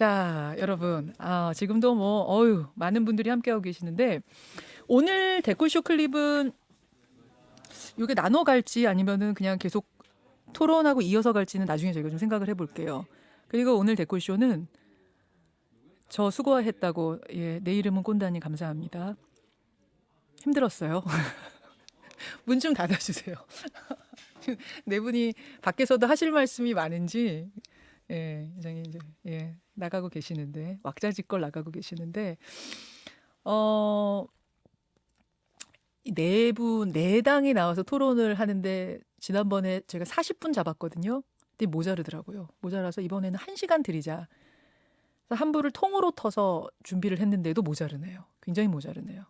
자, 여러분, 지금도 많은 분들이 함께하고 계시는데, 오늘 댓글쇼 클립은 이게 나눠 갈지 아니면은 그냥 계속 토론하고 이어서 갈지는 나중에 저희가 좀 생각을 해볼게요. 그리고 오늘 댓글쇼는 저 수고했다고, 내 이름은 꼰다니 감사합니다. 힘들었어요. 문 좀 닫아주세요. 네 분이 밖에서도 하실 말씀이 많은지, 이장님 이제, 나가고 계시는데, 왁자지껄 나가고 계시는데, 네 당이 나와서 토론을 하는데, 지난번에 제가 40분 잡았거든요. 근데 모자르더라고요. 모자라서 이번에는 1시간 드리자. 그래서 한 부를 통으로 터서 준비를 했는데도 모자르네요. 굉장히 모자르네요.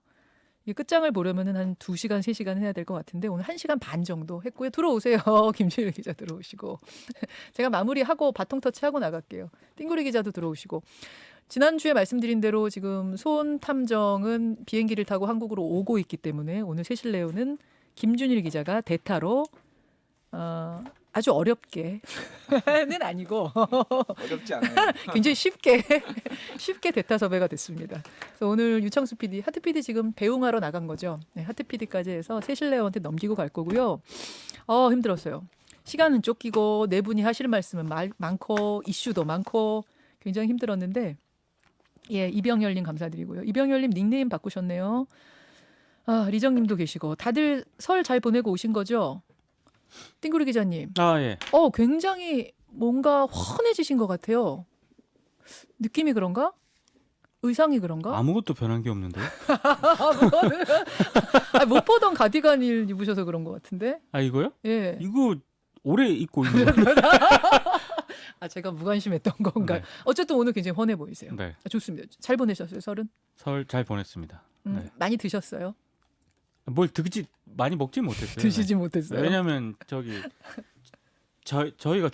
이 끝장을 보려면은 한 2시간, 3시간 해야 될 것 같은데 오늘 1시간 반 정도 했고요. 들어오세요. 김준일 기자 들어오시고. 제가 마무리하고 바통 터치하고 나갈게요. 띵구리 기자도 들어오시고. 지난주에 말씀드린 대로 지금 소원 탐정은 비행기를 타고 한국으로 오고 있기 때문에 오늘 세실레오는 김준일 기자가 대타로 아주 어렵게는 아니고 어렵지 않아요. 굉장히 쉽게 대타 섭외가 됐습니다. 그래서 오늘 유창수 PD, 하트 PD 지금 배웅하러 나간 거죠. 네, 하트 PD까지 해서 세실레오한테 넘기고 갈 거고요. 힘들었어요. 시간은 쫓기고 네 분이 하실 말씀은 많고 이슈도 많고 굉장히 힘들었는데 이병열님 감사드리고요. 이병열님 닉네임 바꾸셨네요. 리정님도 계시고 다들 설 잘 보내고 오신 거죠? 띵구리 기자님. 예. 굉장히 뭔가 환해지신 것 같아요. 느낌이 그런가? 의상이 그런가? 아무것도 변한 게 없는데요? 못 보던 가디건을 입으셔서 그런 것 같은데? 이거요? 예. 이거 오래 입고 있는 거. 제가 무관심했던 건가요? 네. 어쨌든 오늘 굉장히 환해 보이세요. 네. 좋습니다. 잘 보내셨어요, 설은? 설 잘 보냈습니다. 네. 많이 드셨어요? 뭘 많이 먹지 못했어요. 드시지 못했어요? 왜냐면 저희가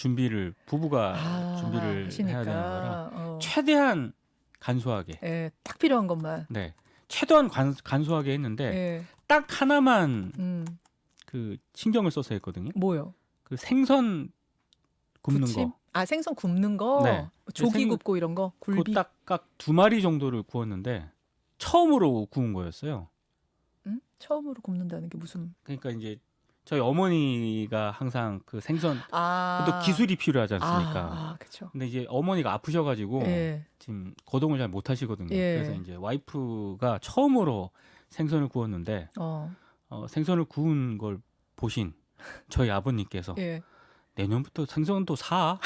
부부가 준비를 하시니까. 해야 되는 거라 최대한 간소하게. 딱 필요한 것만. 네. 최대한 간소하게 했는데 딱 하나만 그 신경을 써서 했거든요. 뭐요? 그 생선 굽는 부침? 거. 생선 굽는 거? 네. 조기 굽고 이런 거? 굴비? 딱 2마리 정도를 구웠는데 처음으로 구운 거였어요. 처음으로 굽는다는 게 무슨? 그러니까 이제 저희 어머니가 항상 그 생선 또 기술이 필요하지 않습니까? 그렇죠. 근데 이제 어머니가 아프셔가지고 지금 거동을 잘 못하시거든요. 그래서 이제 와이프가 처음으로 생선을 구웠는데 생선을 구운 걸 보신 저희 아버님께서 내년부터 생선도 사.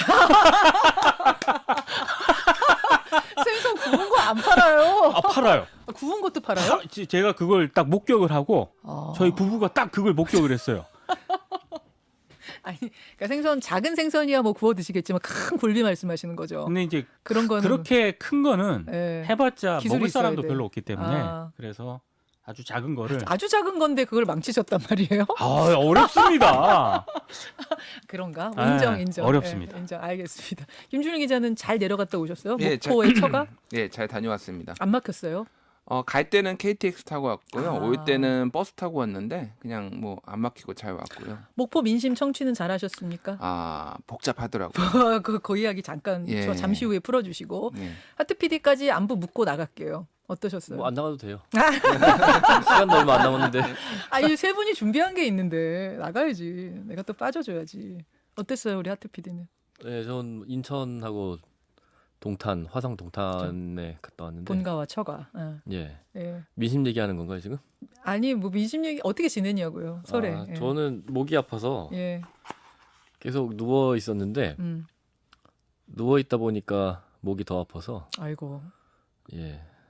생선 구운 거 안 팔아요. 팔아요. 구운 것도 팔아요? 제가 그걸 딱 목격을 하고 저희 부부가 딱 그걸 목격을 했어요. 그러니까 생선 작은 생선이야 뭐 구워 드시겠지만 큰 굴비 말씀하시는 거죠. 근데 이제 그런 거는 그렇게 큰 거는 해봤자 먹을 사람도 별로 없기 때문에 그래서 아주 작은 거를 아주 작은 건데 그걸 망치셨단 말이에요? 어렵습니다. 그런가? 인정. 어렵습니다. 인정. 알겠습니다. 김준일 기자는 잘 내려갔다 오셨어요? 예, 목포의 처가? 예, 잘 다녀왔습니다. 안 막혔어요? 갈 때는 KTX 타고 왔고요. 올 때는 버스 타고 왔는데 그냥 뭐 안 막히고 잘 왔고요. 목포 민심 청취는 잘 하셨습니까? 복잡하더라고요. 그 이야기 잠깐 저 잠시 후에 풀어주시고 하트 PD까지 안부 묻고 나갈게요. 어떠셨어요? 뭐 안 나가도 돼요. 시간도 얼마 안 남았는데. 이 세 분이 준비한 게 있는데 나가야지. 내가 또 빠져줘야지. 어땠어요, 우리 하트 PD는? 네, 전 인천하고 화성 동탄에 갔다 왔는데. 본가와 처가. 예. 민심 얘기하는 건가요 지금? 아니 뭐 민심 얘기 어떻게 지내냐고요. 설에. 저는 목이 아파서 계속 누워 있었는데 누워 있다 보니까 목이 더 아파서. 아이고.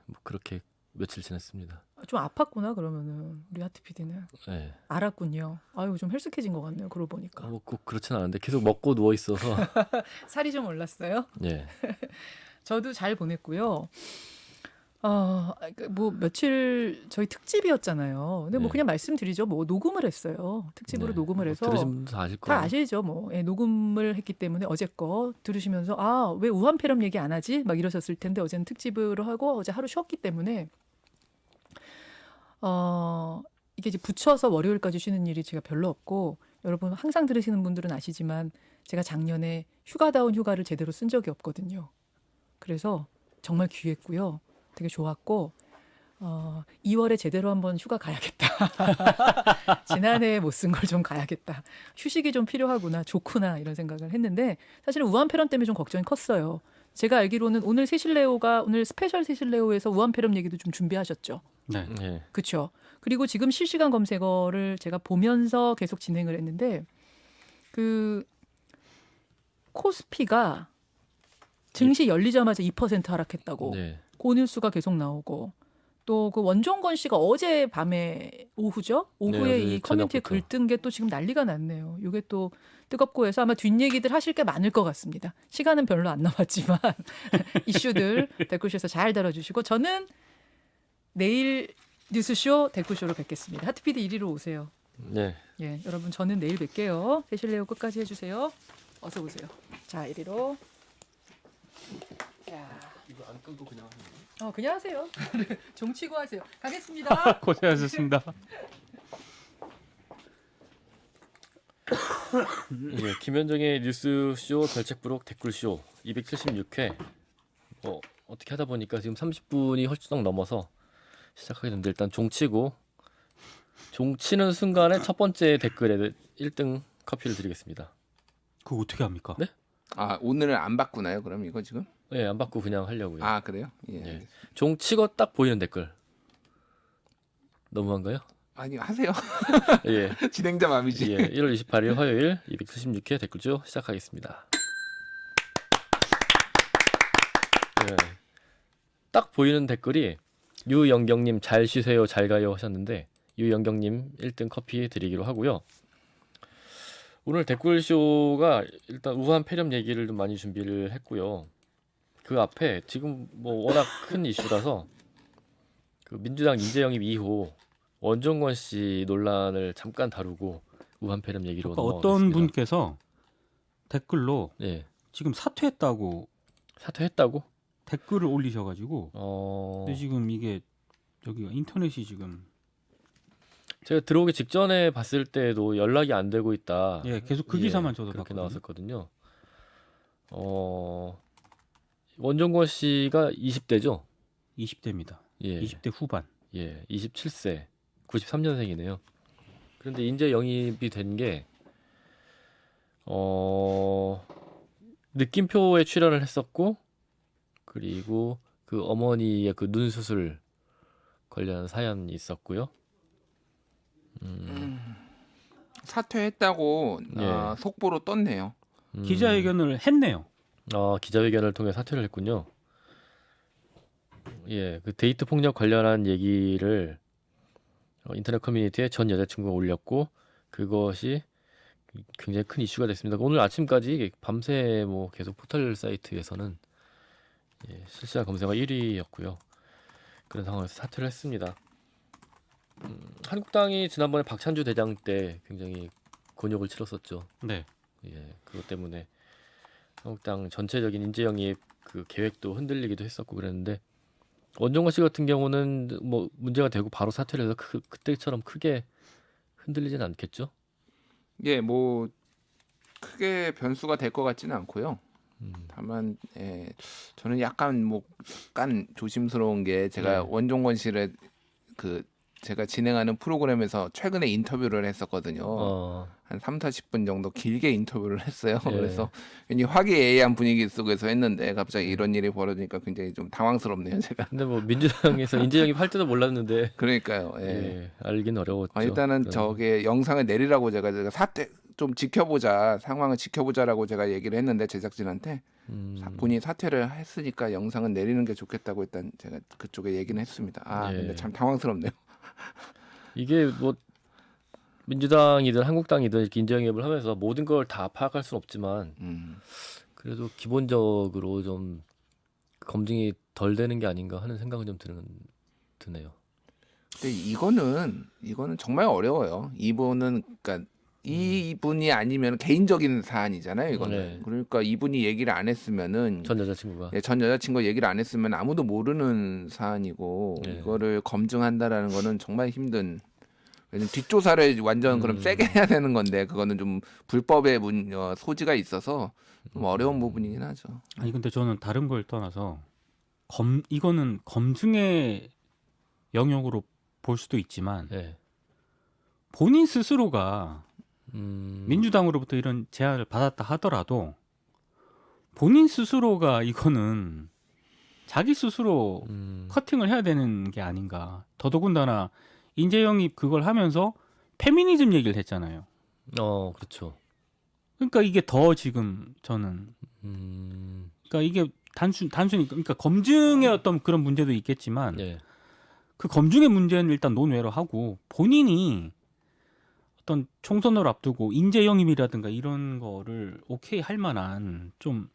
뭐 그렇게 며칠 지냈습니다. 좀 아팠구나 그러면은 우리 하트 PD는. 네. 알았군요. 좀 헬스케진 것 같네요. 그러고 보니까. 꼭 그렇진 않은데 계속 먹고 누워 있어서. 살이 좀 올랐어요? 예. 저도 잘 보냈고요. 뭐 며칠 저희 특집이었잖아요. 근데 뭐 그냥 말씀드리죠. 뭐 녹음을 했어요. 특집으로 녹음을 해서 들으신 분도 다 아실 거예요. 다 아시죠. 녹음을 했기 때문에 어제 거 들으시면서 왜 우한폐렴 얘기 안 하지? 막 이러셨을 텐데 어제는 특집으로 하고 어제 하루 쉬었기 때문에 이게 이제 붙여서 월요일까지 쉬는 일이 제가 별로 없고 여러분 항상 들으시는 분들은 아시지만 제가 작년에 휴가다운 휴가를 제대로 쓴 적이 없거든요. 그래서 정말 귀했고요. 되게 좋았고 2월에 제대로 한번 휴가 가야겠다. 지난해 못 쓴 걸 좀 가야겠다. 휴식이 좀 필요하구나. 좋구나. 이런 생각을 했는데 사실은 우한폐렴 때문에 좀 걱정이 컸어요. 제가 알기로는 오늘 스페셜 세실레오에서 우한폐렴 얘기도 좀 준비하셨죠. 네. 네. 그렇죠. 그리고 지금 실시간 검색어를 제가 보면서 계속 진행을 했는데 그 코스피가 증시 열리자마자 2% 하락했다고 네. 그 뉴스가 계속 나오고 또 그 원종건 씨가 어제 밤에 오후죠? 오후에 네, 이 커뮤니티에 저녁부터. 글 뜬 게 또 지금 난리가 났네요. 이게 또 뜨겁고 해서 아마 뒷얘기들 하실 게 많을 것 같습니다. 시간은 별로 안 남았지만 이슈들 댓글쇼에서 잘 다뤄주시고 저는 내일 뉴스쇼 댓글쇼로 뵙겠습니다. 하트피드 1위로 오세요. 네. 예, 여러분 저는 내일 뵐게요. 세실레오 끝까지 해주세요. 어서 오세요. 자, 1위로. 야, 이거 안 끄고 그냥 그냥 하세요. 종치고 하세요. 가겠습니다. 고생하셨습니다. 예, 김현정의 뉴스쇼 별책부록 댓글쇼 276회 어떻게 하다 보니까 지금 30분이 헐쩍 넘어서 시작하게 됐는데 일단 종치고 종치는 순간에 첫 번째 댓글에 1등 커피를 드리겠습니다. 그거 어떻게 합니까? 네? 아 오늘은 안 바꾸나요? 그럼 이거 지금? 네, 안 받고 그냥 하려고요. 아 그래요? 예. 예. 종치고 딱 보이는 댓글 너무한가요? 아니 하세요. 예. 진행자 맘이지. 예, 1월 28일 화요일 276회 댓글쇼 시작하겠습니다. 예. 딱 보이는 댓글이 유영경님 잘 쉬세요 잘 가요 하셨는데 유영경님 1등 커피 드리기로 하고요. 오늘 댓글쇼가 일단 우한폐렴 얘기를 좀 많이 준비를 했고요. 그 앞에 지금 뭐 워낙 큰 이슈라서 그 민주당 이재영입 2호 원종건 씨 논란을 잠깐 다루고 우한폐렴 얘기로 아까 넘어가겠습니다. 어떤 분께서 댓글로 예. 지금 사퇴했다고 사퇴했다고? 댓글을 올리셔가지고 근데 지금 이게 여기가 인터넷이 지금 제가 들어오기 직전에 봤을 때도 연락이 안 되고 있다. 예 계속 그 기사만 저도 그렇게 봤거든요. 나왔었거든요. 원종건 씨가 20대죠? 20대입니다. 예. 20대 후반. 예, 27세, 93년생이네요. 그런데 인재 영입이 된 게 느낌표에 출연을 했었고, 그리고 그 어머니의 그 눈 수술 관련 사연이 있었고요. 사퇴했다고 예. 속보로 떴네요. 기자회견을 했네요. 기자회견을 통해 사퇴를 했군요. 예, 그 데이트 폭력 관련한 얘기를 인터넷 커뮤니티에 전 여자친구가 올렸고 그것이 굉장히 큰 이슈가 됐습니다. 오늘 아침까지 밤새 뭐 계속 포털 사이트에서는 실시간 검색어 1위였고요. 그런 상황에서 사퇴를 했습니다. 한국당이 지난번에 박찬주 대장 때 굉장히 곤욕을 치렀었죠. 네. 예, 그것 때문에 한국당 전체적인 인재 영입 그 계획도 흔들리기도 했었고 그랬는데 원종건 씨 같은 경우는 뭐 문제가 되고 바로 사퇴를 해서 그때처럼 크게 흔들리진 않겠죠? 예, 뭐 크게 변수가 될 것 같지는 않고요. 다만 저는 약간 조심스러운 게 제가 원종건 씨를 제가 진행하는 프로그램에서 최근에 인터뷰를 했었거든요. 한 3-40분 정도 길게 인터뷰를 했어요. 그래서 괜히 화기애애한 분위기 속에서 했는데 갑자기 이런 일이 벌어지니까 굉장히 좀 당황스럽네요, 제가. 근데 뭐 민주당에서 인재 영입 할 줄도 몰랐는데 그러니까요. 알긴 어려웠죠. 일단은 저게 영상을 내리라고 제가 사퇴 좀 지켜보자, 상황을 지켜보자라고 제가 얘기를 했는데 제작진한테 본인이 사퇴를 했으니까 영상은 내리는 게 좋겠다고 일단 제가 그쪽에 얘기는 했습니다. 근데 참 당황스럽네요. 이게 뭐 민주당이든 한국당이든 이렇게 인재 영입을 하면서 모든 걸 다 파악할 수는 없지만 그래도 기본적으로 좀 검증이 덜 되는 게 아닌가 하는 생각은 좀 드네요. 근데 이거는 정말 어려워요. 이분은 그러니까 이분이 아니면 개인적인 사안이잖아요. 이거는 그러니까 이분이 얘기를 안 했으면은 전 여자친구가 전 여자친구가 얘기를 안 했으면 아무도 모르는 사안이고 이거를 검증한다라는 거는 정말 힘든. 왜냐면 뒷조사를 완전 그럼 세게 해야 되는 건데 그거는 좀 불법의 소지가 있어서 좀 어려운 부분이긴 하죠. 아니 근데 저는 다른 걸 떠나서 이거는 검증의 영역으로 볼 수도 있지만 네. 본인 스스로가 민주당으로부터 이런 제안을 받았다 하더라도 본인 스스로가 이거는 자기 스스로 커팅을 해야 되는 게 아닌가. 더더군다나 인재영입 그걸 하면서 페미니즘 얘기를 했잖아요. 그렇죠. 그러니까 이게 더 지금 저는 그러니까 이게 단순히 그러니까 검증의 어떤 그런 문제도 있겠지만 네. 그 검증의 문제는 일단 논외로 하고 본인이 어떤 총선을 앞두고 인재 영입이라든가 이런 거를 오케이 할 만한 좀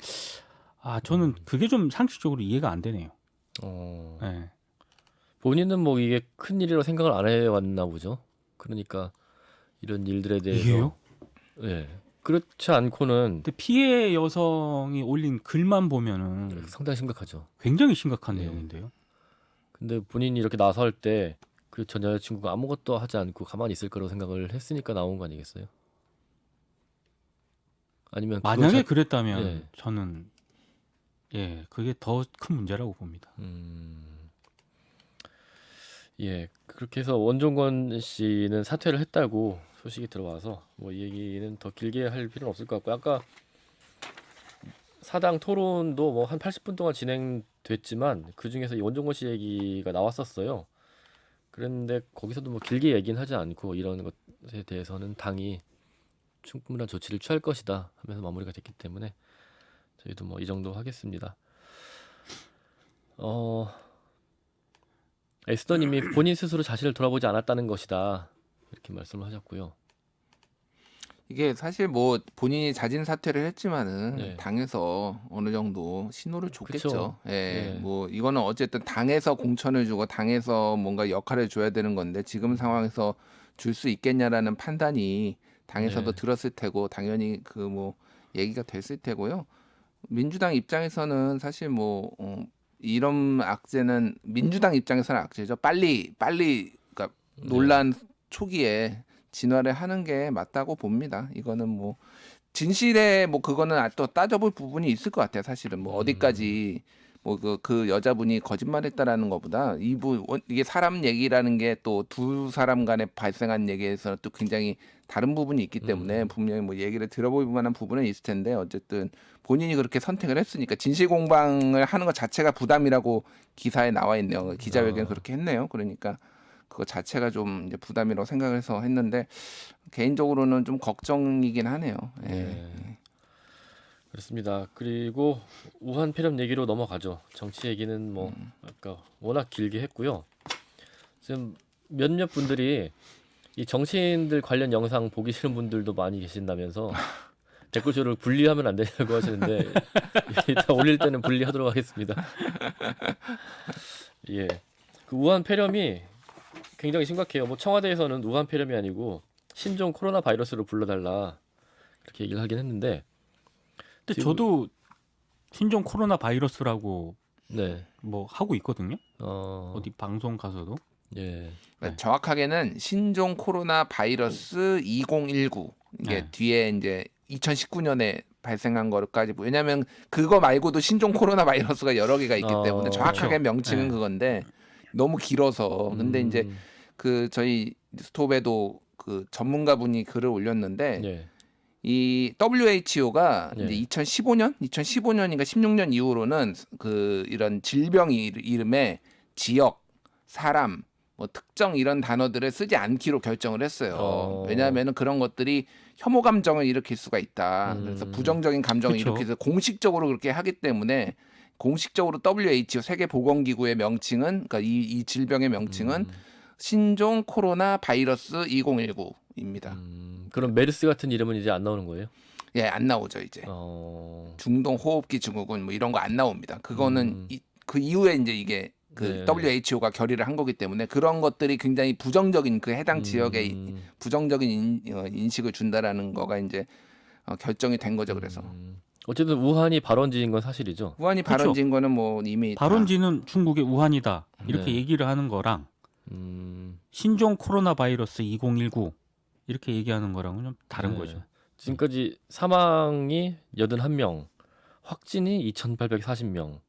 저는 그게 좀 상식적으로 이해가 안 되네요. 네. 본인은 뭐 이게 큰 일이라고 생각을 안 해왔나 보죠. 그러니까 이런 일들에 대해서 이게요? 네. 그렇지 않고는 근데 피해 여성이 올린 글만 보면은 상당히 심각하죠. 굉장히 심각한 네. 내용인데요. 근데 본인이 이렇게 나설 때 그 전 여자친구가 아무것도 하지 않고 가만히 있을 거라고 생각을 했으니까 나온 거 아니겠어요? 아니면 만약에 그랬다면 네. 저는 그게 더 큰 문제라고 봅니다. 예, 그렇게 해서 원종건 씨는 사퇴를 했다고 소식이 들어와서 뭐 이 얘기는 더 길게 할 필요는 없을 것 같고 아까 사당 토론도 뭐 한 80분 동안 진행됐지만 그 중에서 이 원종건 씨 얘기가 나왔었어요. 그랬는데 거기서도 뭐 길게 얘기는 하지 않고 이런 것에 대해서는 당이 충분한 조치를 취할 것이다 하면서 마무리가 됐기 때문에 저희도 뭐 이 정도 하겠습니다. 에스더님이 본인 스스로 자신을 돌아보지 않았다는 것이다 이렇게 말씀을 하셨고요. 이게 사실 뭐 본인이 자진 사퇴를 했지만은 네. 당에서 어느 정도 신호를 줬겠죠. 그쵸. 예, 네. 뭐 이거는 어쨌든 당에서 공천을 주고 당에서 뭔가 역할을 줘야 되는 건데 지금 상황에서 줄 수 있겠냐라는 판단이 당에서도 네. 들었을 테고 당연히 그 뭐 얘기가 됐을 테고요. 민주당 입장에서는 사실 뭐 이런 악재는 민주당 입장에서는 악재죠. 빨리 그러니까 논란 초기에 진화를 하는 게 맞다고 봅니다. 이거는 뭐 진실에 뭐 그거는 또 따져볼 부분이 있을 것 같아요. 사실은 뭐 어디까지 뭐 그 여자분이 거짓말했다라는 것보다 이게 사람 얘기라는 게 또 두 사람 간에 발생한 얘기에서 또 굉장히 다른 부분이 있기 때문에 분명히 뭐 얘기를 들어볼 만한 부분은 있을 텐데 어쨌든 본인이 그렇게 선택을 했으니까 진실 공방을 하는 것 자체가 부담이라고 기사에 나와 있네요. 기자회견 그렇게 했네요. 그러니까 그거 자체가 좀 이제 부담이라고 생각을 해서 했는데 개인적으로는 좀 걱정이긴 하네요. 예. 네. 그렇습니다. 그리고 우한 폐렴 얘기로 넘어가죠. 정치 얘기는 뭐 아까 워낙 길게 했고요. 지금 몇몇 분들이 이 정치인들 관련 영상 보기 싫은 분들도 많이 계신다면서 댓글쇼를 분리하면 안 되냐고 하시는데 일단 올릴 때는 분리하도록 하겠습니다. 예, 그 우한 폐렴이 굉장히 심각해요. 뭐 청와대에서는 우한 폐렴이 아니고 신종 코로나 바이러스로 불러달라 그렇게 얘기를 하긴 했는데. 근데 저도 신종 코로나 바이러스라고 네. 뭐 하고 있거든요. 어디 어디 방송 가서도. 예. 그러니까 정확하게는 신종 코로나 바이러스 2019 이게 네. 뒤에 이제 2019년에 발생한 거까지 왜냐하면 그거 말고도 신종 코로나 바이러스가 여러 개가 있기 때문에 정확하게 그렇죠. 명칭은 네. 그건데 너무 길어서 근데 이제 그 저희 스톱에도 그 전문가분이 글을 올렸는데 예. 이 WHO가 네. 이제 2015년인가 16년 이후로는 그 이런 질병 이름에 지역, 사람, 뭐 특정 이런 단어들을 쓰지 않기로 결정을 했어요. 왜냐하면은 그런 것들이 혐오 감정을 일으킬 수가 있다. 그래서 부정적인 감정을 그쵸. 일으켜서 공식적으로 그렇게 하기 때문에 공식적으로 WHO 세계보건기구의 명칭은 그러니까 이 질병의 명칭은 신종 코로나 바이러스 2019입니다. 그럼 메르스 같은 이름은 이제 안 나오는 거예요? 예, 안 나오죠 이제. 중동 호흡기 증후군 뭐 이런 거 안 나옵니다. 그거는 그 이후에 이제 이게 그 네. WHO가 결의를 한 거기 때문에 그런 것들이 굉장히 부정적인 그 해당 지역에 부정적인 인식을 준다라는 거가 이제 결정이 된 거죠. 그래서 어쨌든 우한이 발원지인 건 사실이죠. 우한이 그렇죠. 발원지인 거는 뭐 이미 발원지는 중국의 우한이다 이렇게 네. 얘기를 하는 거랑 신종 코로나 바이러스 2019 이렇게 얘기하는 거랑은 좀 다른 네. 거죠. 지금까지 사망이 81명, 확진이 2,840명.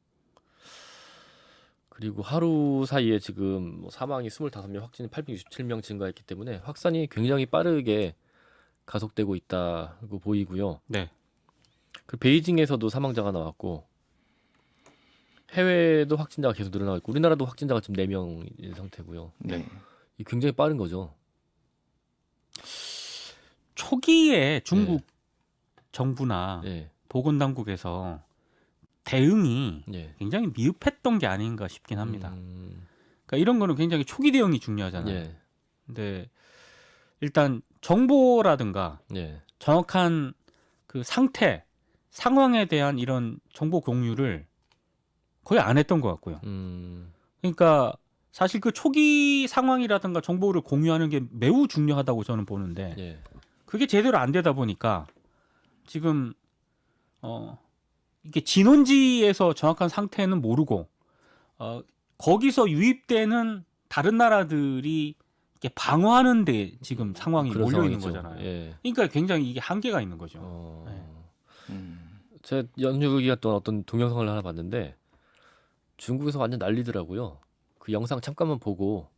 그리고 하루 사이에 지금 뭐 사망이 25명, 확진이 867명 증가했기 때문에 확산이 굉장히 빠르게 가속되고 있다고 보이고요. 네. 그 베이징에서도 사망자가 나왔고 해외도 확진자가 계속 늘어나고 있고 우리나라도 확진자가 지금 4명인 상태고요. 네. 이 굉장히 빠른 거죠. 초기에 중국 정부나 예. 보건당국에서 대응이 예. 굉장히 미흡했던 게 아닌가 싶긴 합니다. 그러니까 이런 거는 굉장히 초기 대응이 중요하잖아요. 예. 근데 일단 정보라든가 예. 정확한 그 상태, 상황에 대한 이런 정보 공유를 거의 안 했던 것 같고요. 그러니까 사실 그 초기 상황이라든가 정보를 공유하는 게 매우 중요하다고 저는 보는데 예. 그게 제대로 안 되다 보니까 지금 이게 진원지에서 정확한 상태는 모르고 거기서 유입되는 다른 나라들이 이렇게 방어하는데 지금 상황이 그런 몰려 있는 상황이죠. 거잖아요. 예. 그러니까 굉장히 이게 한계가 있는 거죠. 네. 제가 연휴 기간 동안 어떤 동영상을 하나 봤는데 중국에서 완전 난리더라고요. 그 영상 잠깐만 보고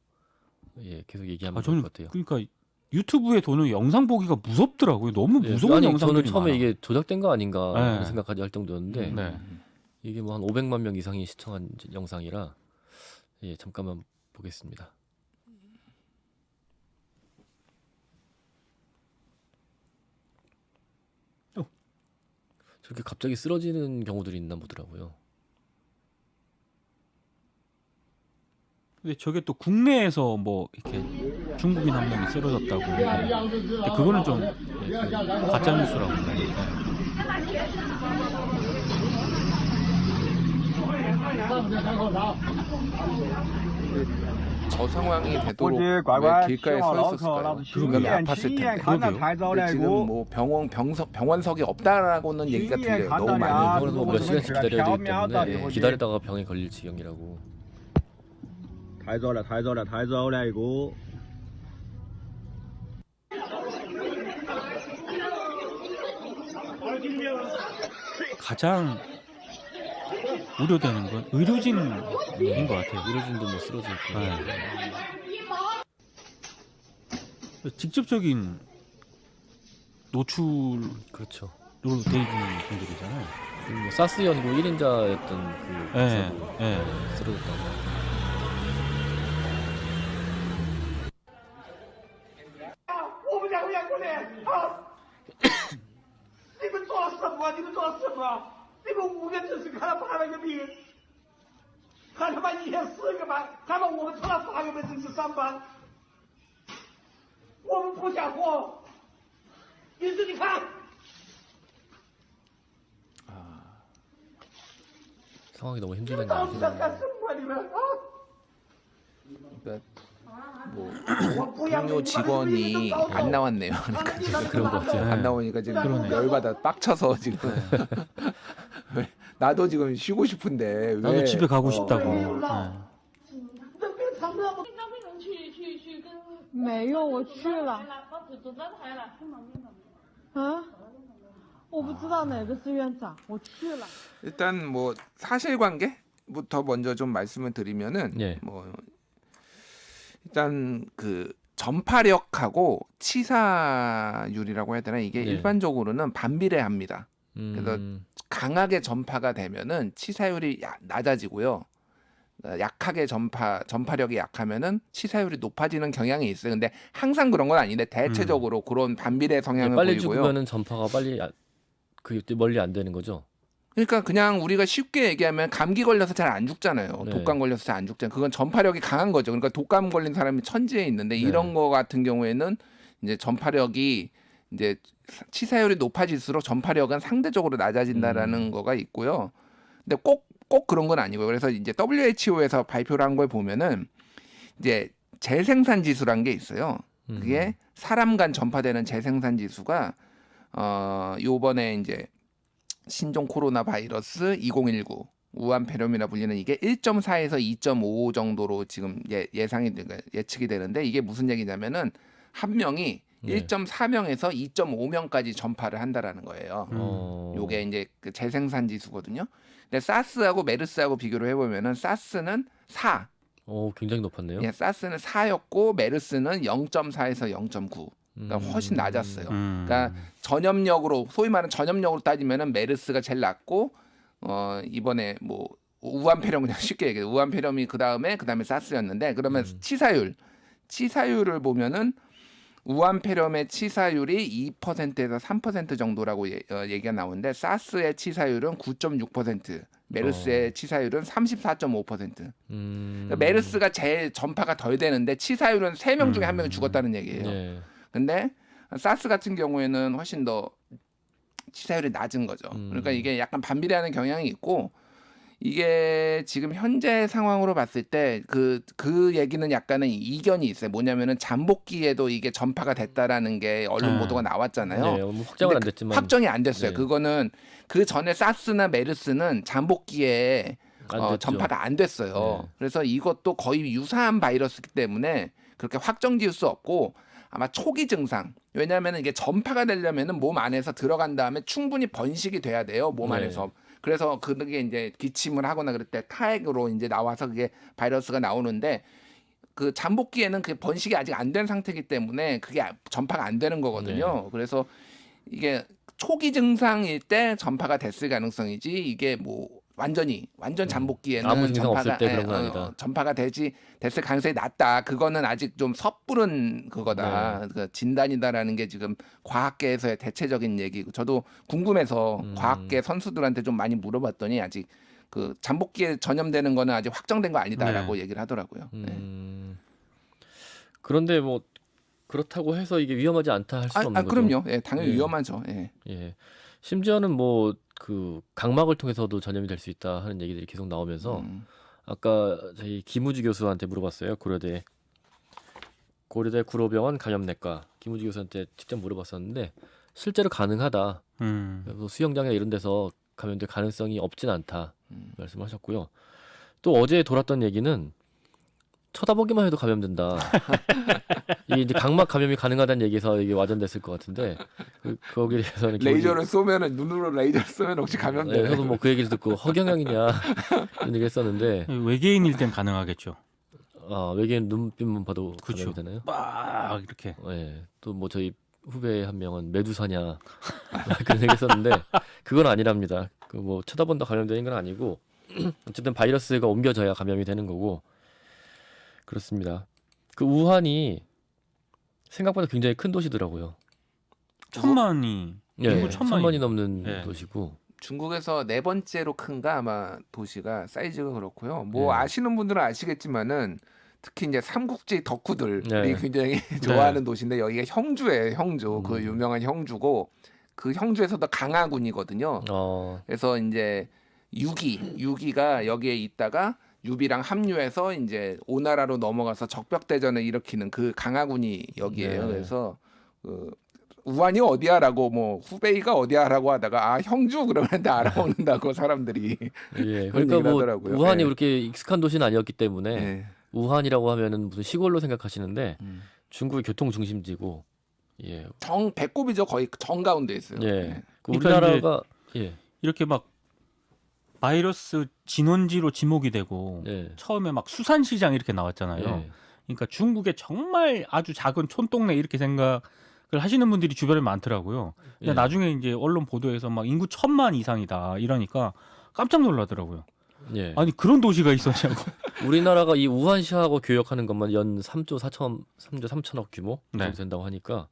계속 얘기하면 좋을 것 같아요. 그러니까 유튜브에 도는 영상 보기가 무섭더라고요. 너무 무서운 아니, 영상들이 저는 처음에 많아. 이게 조작된 거 아닌가 네. 하는 생각까지 할 정도였는데 네. 이게 뭐 한 500만 명 이상이 시청한 영상이라 잠깐만 보겠습니다. 저렇게 갑자기 쓰러지는 경우들이 있나 보더라고요. 근데 저게 또 국내에서 뭐 이렇게 중국인 한 명이 쓰러졌다고. 근데 그거는 좀 가짜 뉴스라고. 저 상황이 过 되도록 去 왜 乖乖 길가에 听我 서 老头 있었을까요? 老子去 분명히 医院 아팠을 去医院 텐데. 看到 그러게요. 抬走 근데 了 지금 我 뭐 병원석이 없다라고는 얘기가 去医院 들려요. 看 너무 到 많이. 了 병원에서 我 몇 们 시간씩 这个 기다려야 缥 되기 缈到底 때문에 回去 기다리다가 병에 걸릴 지경이라고. 抬走了抬走了抬走了一个 가장 우려되는 건 의료진인 것 같아요. 의료진도 뭐 쓰러져 있고. 직접적인 노출로 그렇죠. 돼 있는 분들이잖아요. 지금 뭐 사스 연구 1인자였던 그 예, 의사도 예. 쓰러졌다고. 我们两个员工呢？啊！你们做了什么？你们做了什么？你们5个只是看了8万个病，还他妈1天4个班，还把我们拖了8个门诊去上班，我们不想活。你自己看。 상황이 너무 你 힘들다는 们到底在 얘기죠. 干什么？你们啊！ 그러니까 뭐 我不要 동료 직원이 안 나왔네요. 그러니까 지금 그런 것 같아요. 안 나오니까 지금 그러네. 열받아 빡쳐서 지금. 왜? 나도 지금 쉬고 싶은데 왜? 나도 집에 가고 싶다고. 예. 那病床那么。 没有，我去了。啊？我不知道哪个是院长，我去了。 일단 뭐 사실관계부터 먼저 좀 말씀을 드리면은 예. 뭐 일단 그 전파력하고 치사율이라고 해야 되나 이게 네. 일반적으로는 반비례합니다. 그래서 강하게 전파가 되면은 치사율이 낮아지고요. 약하게 전파력이 약하면은 치사율이 높아지는 경향이 있어요. 근데 항상 그런 건 아닌데 대체적으로 그런 반비례 성향을 빨리 보이고요. 죽으면은 전파가 빨리 멀리 안 되는 거죠. 그러니까 그냥 우리가 쉽게 얘기하면 감기 걸려서 잘 안 죽잖아요. 네. 독감 걸려서 잘 안 죽잖아요. 그건 전파력이 강한 거죠. 그러니까 독감 걸린 사람이 천지에 있는데 네. 이런 거 같은 경우에는 이제 전파력이 이제 치사율이 높아질수록 전파력은 상대적으로 낮아진다라는 거가 있고요. 근데 꼭 그런 건 아니고요. 그래서 이제 WHO에서 발표를 한 걸 보면은 이제 재생산 지수란 게 있어요. 그게 사람 간 전파되는 재생산 지수가 요번에 이제 신종 코로나 바이러스 2019 우한폐렴이라 불리는 이게 1.4에서 2.5 정도로 지금 예측이 되는데 이게 무슨 얘기냐면은 한 명이 1.4명에서 2.5명까지 전파를 한다라는 거예요. 요게 이제 그 재생산 지수거든요. 근데 사스하고 메르스하고 비교를 해보면은 사스는 4. 굉장히 높았네요. 예, 사스는 4였고 메르스는 0.4에서 0.9. 그러니까 훨씬 낮았어요. 그러니까 전염력으로 소위 말하는 전염력으로 따지면은 메르스가 제일 낮고 이번에 뭐 우한폐렴 그냥 쉽게 얘기해. 우한폐렴이 그다음에 사스였는데 그러면 치사율을 보면은 우한폐렴의 치사율이 2%에서 3% 정도라고 얘기가 나오는데 사스의 치사율은 9.6%, 메르스의 치사율은 34.5%. 그러니까 메르스가 제일 전파가 덜 되는데 치사율은 3명 중에 1명이 죽었다는 얘기예요. 네. 근데 사스 같은 경우에는 훨씬 더 치사율이 낮은 거죠. 그러니까 이게 약간 반비례하는 경향이 있고 이게 지금 현재 상황으로 봤을 때 그 얘기는 약간은 이견이 있어요. 뭐냐면은 잠복기에도 이게 전파가 됐다라는 게 언론 보도가 나왔잖아요. 네, 뭐 확정은 안 됐지만 확정이 안 됐어요. 네. 그거는 그 전에 사스나 메르스는 잠복기에 안 됐죠. 전파가 안 됐어요. 네. 그래서 이것도 거의 유사한 바이러스이기 때문에 그렇게 확정 지을 수 없고 아마 초기 증상. 왜냐하면 이게 전파가 되려면은 몸 안에서 들어간 다음에 충분히 번식이 돼야 돼요. 몸 안에서. 그래서 그게 이제 기침을 하거나 그럴 때 타액으로 이제 나와서 그게 바이러스가 나오는데 그 잠복기에는 그 번식이 아직 안 된 상태이기 때문에 그게 전파가 안 되는 거거든요. 그래서 이게 초기 증상일 때 전파가 됐을 가능성이지 이게 뭐 완전 잠복기에는 아무 증상 없을 때 그런 건 아니다. 전파가 됐을 가능성이 낮다. 그거는 아직 좀 섣부른 그거다. 그 진단이다라는 게 지금 과학계에서의 대체적인 얘기고 저도 궁금해서 과학계 선수들한테 좀 많이 물어봤더니 아직 그 잠복기에 전염되는 거는 아직 확정된 거 아니다라고 얘기를 하더라고요. 그런데 뭐 그렇다고 해서 이게 위험하지 않다 할 수는 없는 거죠. 그럼요. 예, 당연히 위험하죠. 예. 예. 심지어는 뭐 그 각막을 통해서도 전염이 될 수 있다 하는 얘기들이 계속 나오면서 아까 저희 김우주 교수한테 물어봤어요. 고려대 구로병원 감염내과 김우주 교수한테 직접 물어봤었는데 실제로 가능하다. 그래서 수영장이나 이런 데서 감염될 가능성이 없진 않다 말씀하셨고요. 또 어제 돌았던 얘기는 쳐다보기만 해도 감염된다. 이게 이제 각막 감염이 가능하다는 얘기에서 이게 와전됐을 것 같은데 거기에 대해서는 레이저를 쏘면은 눈으로 레이저를 쏘면 혹시 감염돼? 네, 저도 뭐 그 얘기를 듣고 허경영이냐 이런 얘기 했었는데 외계인일 땐 가능하겠죠. 외계인 눈빛만 봐도 감염이 그쵸. 되나요? 빡 이렇게. 네, 또 뭐 저희 후배 한 명은 메두사냐 그런 얘기 했었는데 그건 아니랍니다. 그 뭐 쳐다본다 감염되는 건 아니고 어쨌든 바이러스가 옮겨져야 감염이 되는 거고 그렇습니다. 그 우한이 생각보다 굉장히 큰 도시더라고요. 천만이 예, 인구 1000만이 넘는 예. 도시고 중국에서 4번째로 큰가 아마 도시가 사이즈가 그렇고요. 뭐 네. 아시는 분들은 아시겠지만은 특히 이제 삼국지 덕후들이 네. 굉장히 좋아하는 도시인데 여기가 형주예요. 형주. 그 유명한 형주고 그 형주에서도 강화군이거든요. 그래서 이제 유기가 여기에 있다가 유비랑 합류해서 이제 오나라로 넘어가서 적벽대전을 일으키는 그 강화군이 여기예요. 네. 그래서 그 우한이 어디야라고 뭐 후베이가 어디야라고 하다가 형주 그러면 다 알아먹는다고 사람들이 예, 그런 그러니까 얘기를 뭐 하더라고요. 우한이 예. 그렇게 익숙한 도시는 아니었기 때문에 예. 우한이라고 하면은 무슨 시골로 생각하시는데 중국의 교통 중심지고 예, 배꼽이죠. 거의 정 가운데 있어요. 예. 예. 그 그러니까 우리나라가 예, 이렇게 막 바이러스 진원지로 지목이 되고 예, 처음에 막 수산시장 이렇게 나왔잖아요. 예. 그러니까 중국의 정말 아주 작은 촌동네 이렇게 생각을 하시는 분들이 주변에 많더라고요. 근데 예. 나중에 이제 언론 보도에서 막 인구 1000만 이상이다 이러니까 깜짝 놀라더라고요. 예. 아니 그런 도시가 있었냐고. 우리나라가 이 우한시하고 교역하는 것만 연 3조 3천억 규모 정도 네. 된다고 하니까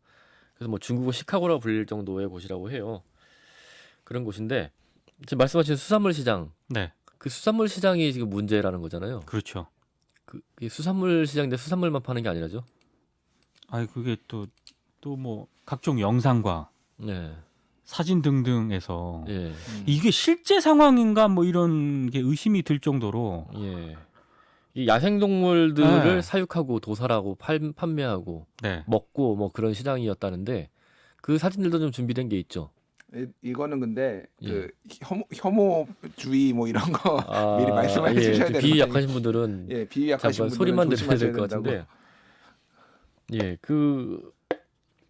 그래서 뭐 중국은 시카고라 불릴 정도의 곳이라고 해요. 그런 곳인데 지금 말씀하신 수산물 시장, 네, 그 수산물 시장이 지금 문제라는 거잖아요. 그렇죠. 이 수산물 시장인데 수산물만 파는 게 아니라죠? 아니 그게 또 뭐 각종 영상과 예, 사진 등등에서 예, 이게 실제 상황인가 뭐 이런 게 의심이 들 정도로 예. 이 야생동물들을 네. 사육하고 도살하고 판매하고 네. 먹고 뭐 그런 시장이었다는데 그 사진들도 좀 준비된 게 있죠. 이거는 근데 예. 그 혐오주의 뭐 이런 거 미리 말씀해 주셔야 되는 비위 약하신 분들은 예, 비위 약하신 잠깐 분들은 소리만 들어야 조심하셔야 될 것 된다고. 같은데. 예,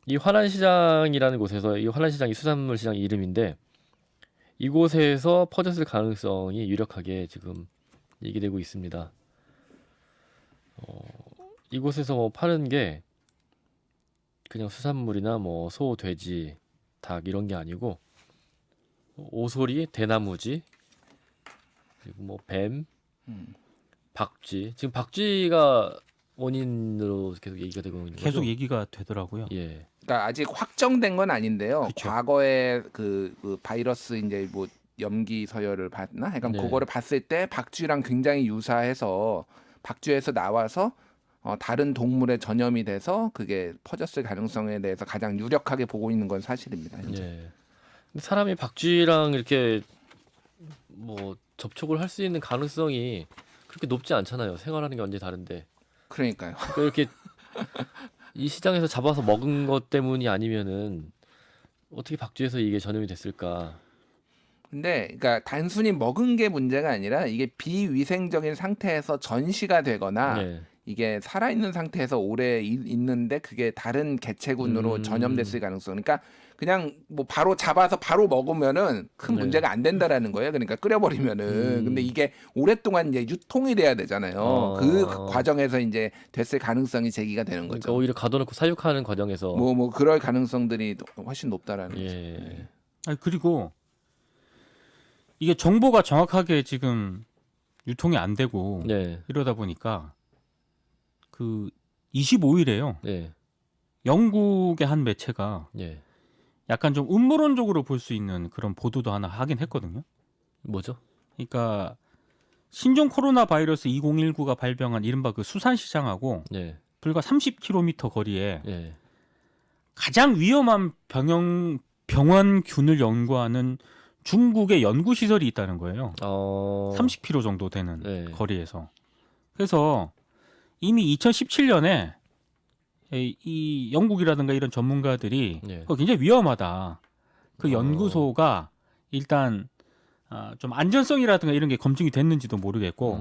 이 화란시장이라는 곳에서 이 화란시장이 수산물 시장 이름인데 이곳에서 퍼졌을 가능성이 유력하게 지금 얘기되고 있습니다. 이곳에서 뭐 파는 게 그냥 수산물이나 뭐 소, 돼지, 닭 이런 게 아니고 오소리, 대나무쥐, 그리고 뭐 뱀, 박쥐. 지금 박쥐가 원인으로 계속 얘기가 되고 있는 거죠. 계속 얘기가 되더라고요. 예. 그러니까 아직 확정된 건 아닌데요. 그쵸. 과거에 그 바이러스 이제 뭐 염기 서열을 봤나? 그러니까 네. 그거를 봤을 때 박쥐랑 굉장히 유사해서 박쥐에서 나와서 다른 동물에 전염이 돼서 그게 퍼졌을 가능성에 대해서 가장 유력하게 보고 있는 건 사실입니다. 현재. 예. 근데 사람이 박쥐랑 이렇게 뭐 접촉을 할 수 있는 가능성이 그렇게 높지 않잖아요. 생활하는 게 완전히 다른데. 그러니까요. 그러니까 이렇게 이 시장에서 잡아서 먹은 것 때문이 아니면은 어떻게 박쥐에서 이게 전염이 됐을까? 근데 그러니까 단순히 먹은 게 문제가 아니라 이게 비위생적인 상태에서 전시가 되거나 예. 이게 살아있는 상태에서 오래 있는데 그게 다른 개체군으로 전염됐을 가능성. 그러니까 그냥 뭐 바로 잡아서 바로 먹으면은 큰 네. 문제가 안 된다라는 거예요. 그러니까 끓여버리면은. 근데 이게 오랫동안 이제 유통이 돼야 되잖아요. 그 과정에서 이제 됐을 가능성이 제기가 되는 그러니까 거죠. 오히려 가둬놓고 사육하는 과정에서 뭐 그럴 가능성들이 훨씬 높다라는 거죠. 예. 아니, 그리고 이게 정보가 정확하게 지금 유통이 안 되고 네. 이러다 보니까 그 25일에요. 예. 영국의 한 매체가 예. 약간 좀 음모론적으로 볼 수 있는 그런 보도도 하나 하긴 했거든요. 뭐죠? 그러니까 신종 코로나 바이러스 2019가 발병한 이른바 그 수산시장하고 예. 불과 30km 거리에 예. 가장 위험한 병원균을 연구하는 중국의 연구시설이 있다는 거예요. 30km 정도 되는 네. 거리에서. 그래서 이미 2017년에 이 영국이라든가 이런 전문가들이 네. 그거 굉장히 위험하다. 그 연구소가 일단 좀 안전성이라든가 이런 게 검증이 됐는지도 모르겠고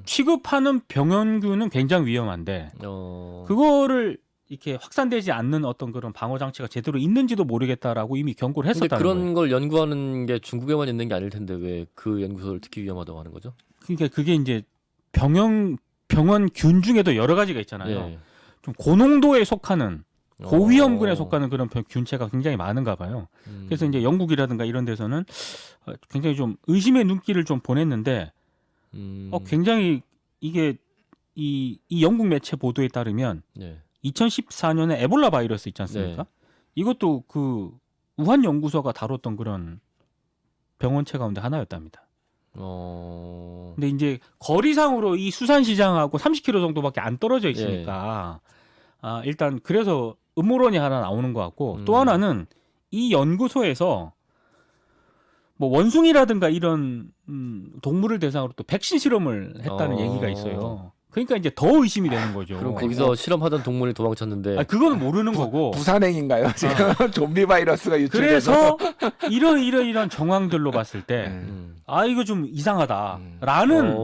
취급하는 병원균은 굉장히 위험한데 그거를 이렇게 확산되지 않는 어떤 그런 방어 장치가 제대로 있는지도 모르겠다라고 이미 경고를 근데 했었다는 그런 거예요. 걸 연구하는 게 중국에만 있는 게 아닐 텐데 왜 그 연구소를 특히 위험하다고 하는 거죠? 그러니까 그게 이제 병원균 중에도 여러 가지가 있잖아요. 예. 좀 고농도에 속하는 고위험군에 속하는 그런 균체가 굉장히 많은가 봐요. 그래서 이제 영국이라든가 이런 데서는 굉장히 좀 의심의 눈길을 좀 보냈는데 굉장히 이게 이 영국 매체 보도에 따르면 예. 2014년에 에볼라 바이러스 있지 않습니까? 네. 이것도 그 우한 연구소가 다뤘던 그런 병원체 가운데 하나였답니다. 근데 이제 거리상으로 이 수산시장하고 30km 정도밖에 안 떨어져 있으니까 일단 그래서 음모론이 하나 나오는 것 같고 또 하나는 이 연구소에서 뭐 원숭이라든가 이런 동물을 대상으로 또 백신 실험을 했다는 얘기가 있어요. 그러니까 이제 더 의심이 되는 거죠. 그럼 거기서 실험하던 동물이 도망쳤는데 그거는 모르는 거고. 부산행인가요? 지금 좀비 바이러스가 유출돼서. 그래서 이런 정황들로 봤을 때 이거 좀 이상하다라는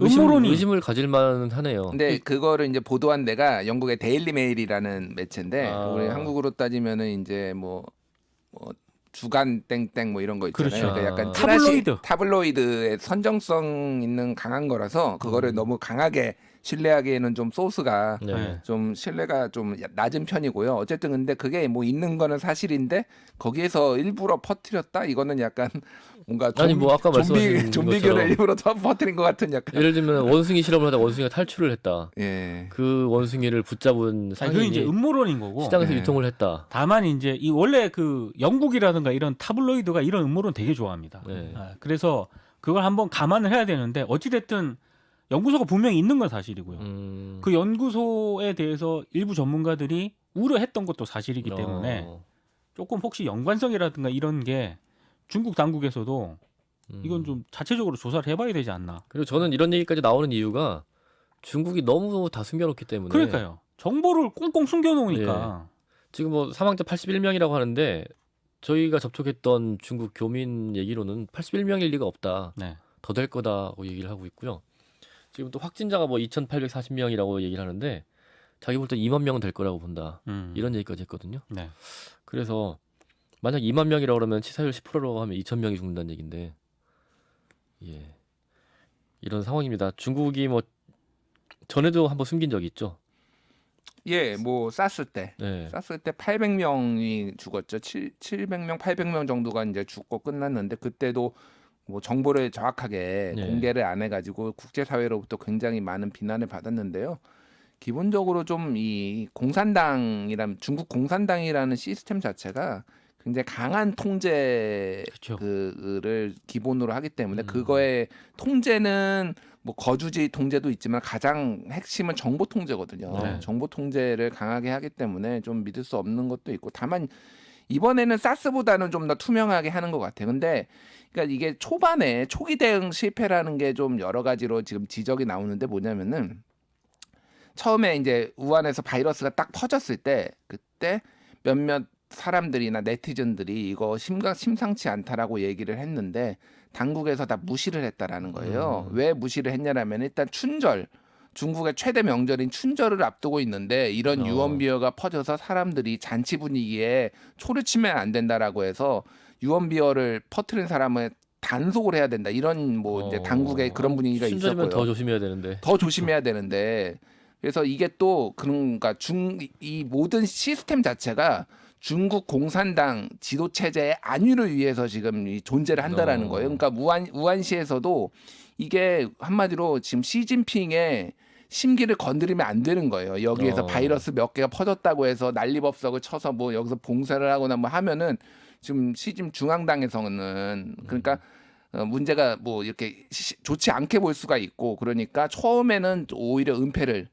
음모론이 의심을 가질 만하네요. 근데 그거를 이제 보도한 데가 영국의 데일리 메일이라는 매체인데 우리 한국으로 따지면은 이제 뭐 주간 땡땡 뭐 이런 거 있잖아요. 그렇죠. 그러니까 약간 타블로이드의 선정성 있는 강한 거라서 그거를 너무 강하게 신뢰하기에는 좀 소스가 좀 신뢰가 좀 낮은 편이고요. 어쨌든 근데 그게 뭐 있는 거는 사실인데 거기에서 일부러 퍼뜨렸다 이거는 약간 뭔가 뭐 아까 말씀하신 좀비균을 일부러 퍼뜨린 것 같은 약간. 예를 들면 원숭이 실험을 하다 원숭이가 탈출을 했다. 예. 그 원숭이를 붙잡은 상인이 그게 이제 음모론인 거고 시장에서 유통을 했다. 다만 이제 이 원래 그 영국이라든가 이런 타블로이드가 이런 음모론 되게 좋아합니다. 그래서 그걸 한번 감안을 해야 되는데 어찌 됐든 연구소가 분명히 있는 건 사실이고요. 그 연구소에 대해서 일부 전문가들이 우려했던 것도 사실이기 때문에 조금 혹시 연관성이라든가 이런 게 중국 당국에서도 이건 좀 자체적으로 조사를 해봐야 되지 않나. 그리고 저는 이런 얘기까지 나오는 이유가 중국이 너무 다 숨겨놓기 때문에. 그러니까요. 정보를 꽁꽁 숨겨놓으니까. 지금 뭐 사망자 81명이라고 하는데 저희가 접촉했던 중국 교민 얘기로는 81명일 리가 없다. 네. 더 될 거다고 얘기를 하고 있고요. 지금 또 확진자가 뭐 2,840명이라고 얘기를 하는데 자기 볼 때 2만 명은 될 거라고 본다. 이런 얘기까지 했거든요. 네. 그래서 만약 2만 명이라고 그러면 치사율 10%라고 하면 2,000명이 죽는다는 얘기인데 예. 이런 상황입니다. 중국이 뭐 전에도 한번 숨긴 적이 있죠. 예, 뭐 쌌을 때 네. 800명이 죽었죠. 700명, 800명 정도가 이제 죽고 끝났는데 그때도 뭐 정보를 정확하게 네. 공개를 안 해가지고 국제사회로부터 굉장히 많은 비난을 받았는데요. 기본적으로 좀 이 공산당이란 중국 공산당이라는 시스템 자체가 굉장히 강한 통제를 그렇죠. 기본으로 하기 때문에 그거의 통제는 뭐 거주지 통제도 있지만 가장 핵심은 정보 통제거든요. 네. 정보 통제를 강하게 하기 때문에 좀 믿을 수 없는 것도 있고 다만 이번에는 사스보다는 좀 더 투명하게 하는 것 같아요. 근데 그러니까 이게 초반에 초기 대응 실패라는 게 좀 여러 가지로 지금 지적이 나오는데 뭐냐면은 처음에 이제 우한에서 바이러스가 딱 퍼졌을 때 그때 몇몇 사람들이나 네티즌들이 이거 심상치 않다라고 얘기를 했는데 당국에서 다 무시를 했다라는 거예요. 왜 무시를 했냐라면 일단 춘절 중국의 최대 명절인 춘절을 앞두고 있는데 이런 유언비어가 퍼져서 사람들이 잔치 분위기에 초를 치면 안 된다라고 해서 유언비어를 퍼뜨린 사람을 단속을 해야 된다. 이런 뭐 이제 당국의 그런 분위기가 춘절이면 있었고요. 더 조심해야 되는데. 더 조심해야 되는데 그래서 이게 또 그런가 이 모든 시스템 자체가 중국 공산당 지도 체제의 안위를 위해서 지금 이 존재를 한다라는 거예요. 그러니까 우한시에서도 이게 한마디로 지금 시진핑의 심기를 건드리면 안 되는 거예요. 여기에서 바이러스 몇 개가 퍼졌다고 해서 난리법석을 쳐서 뭐 여기서 봉쇄를 하거나 뭐 하면은 지금 시진 중앙당에서는 그러니까 문제가 뭐 이렇게 좋지 않게 볼 수가 있고 그러니까 처음에는 오히려 은폐를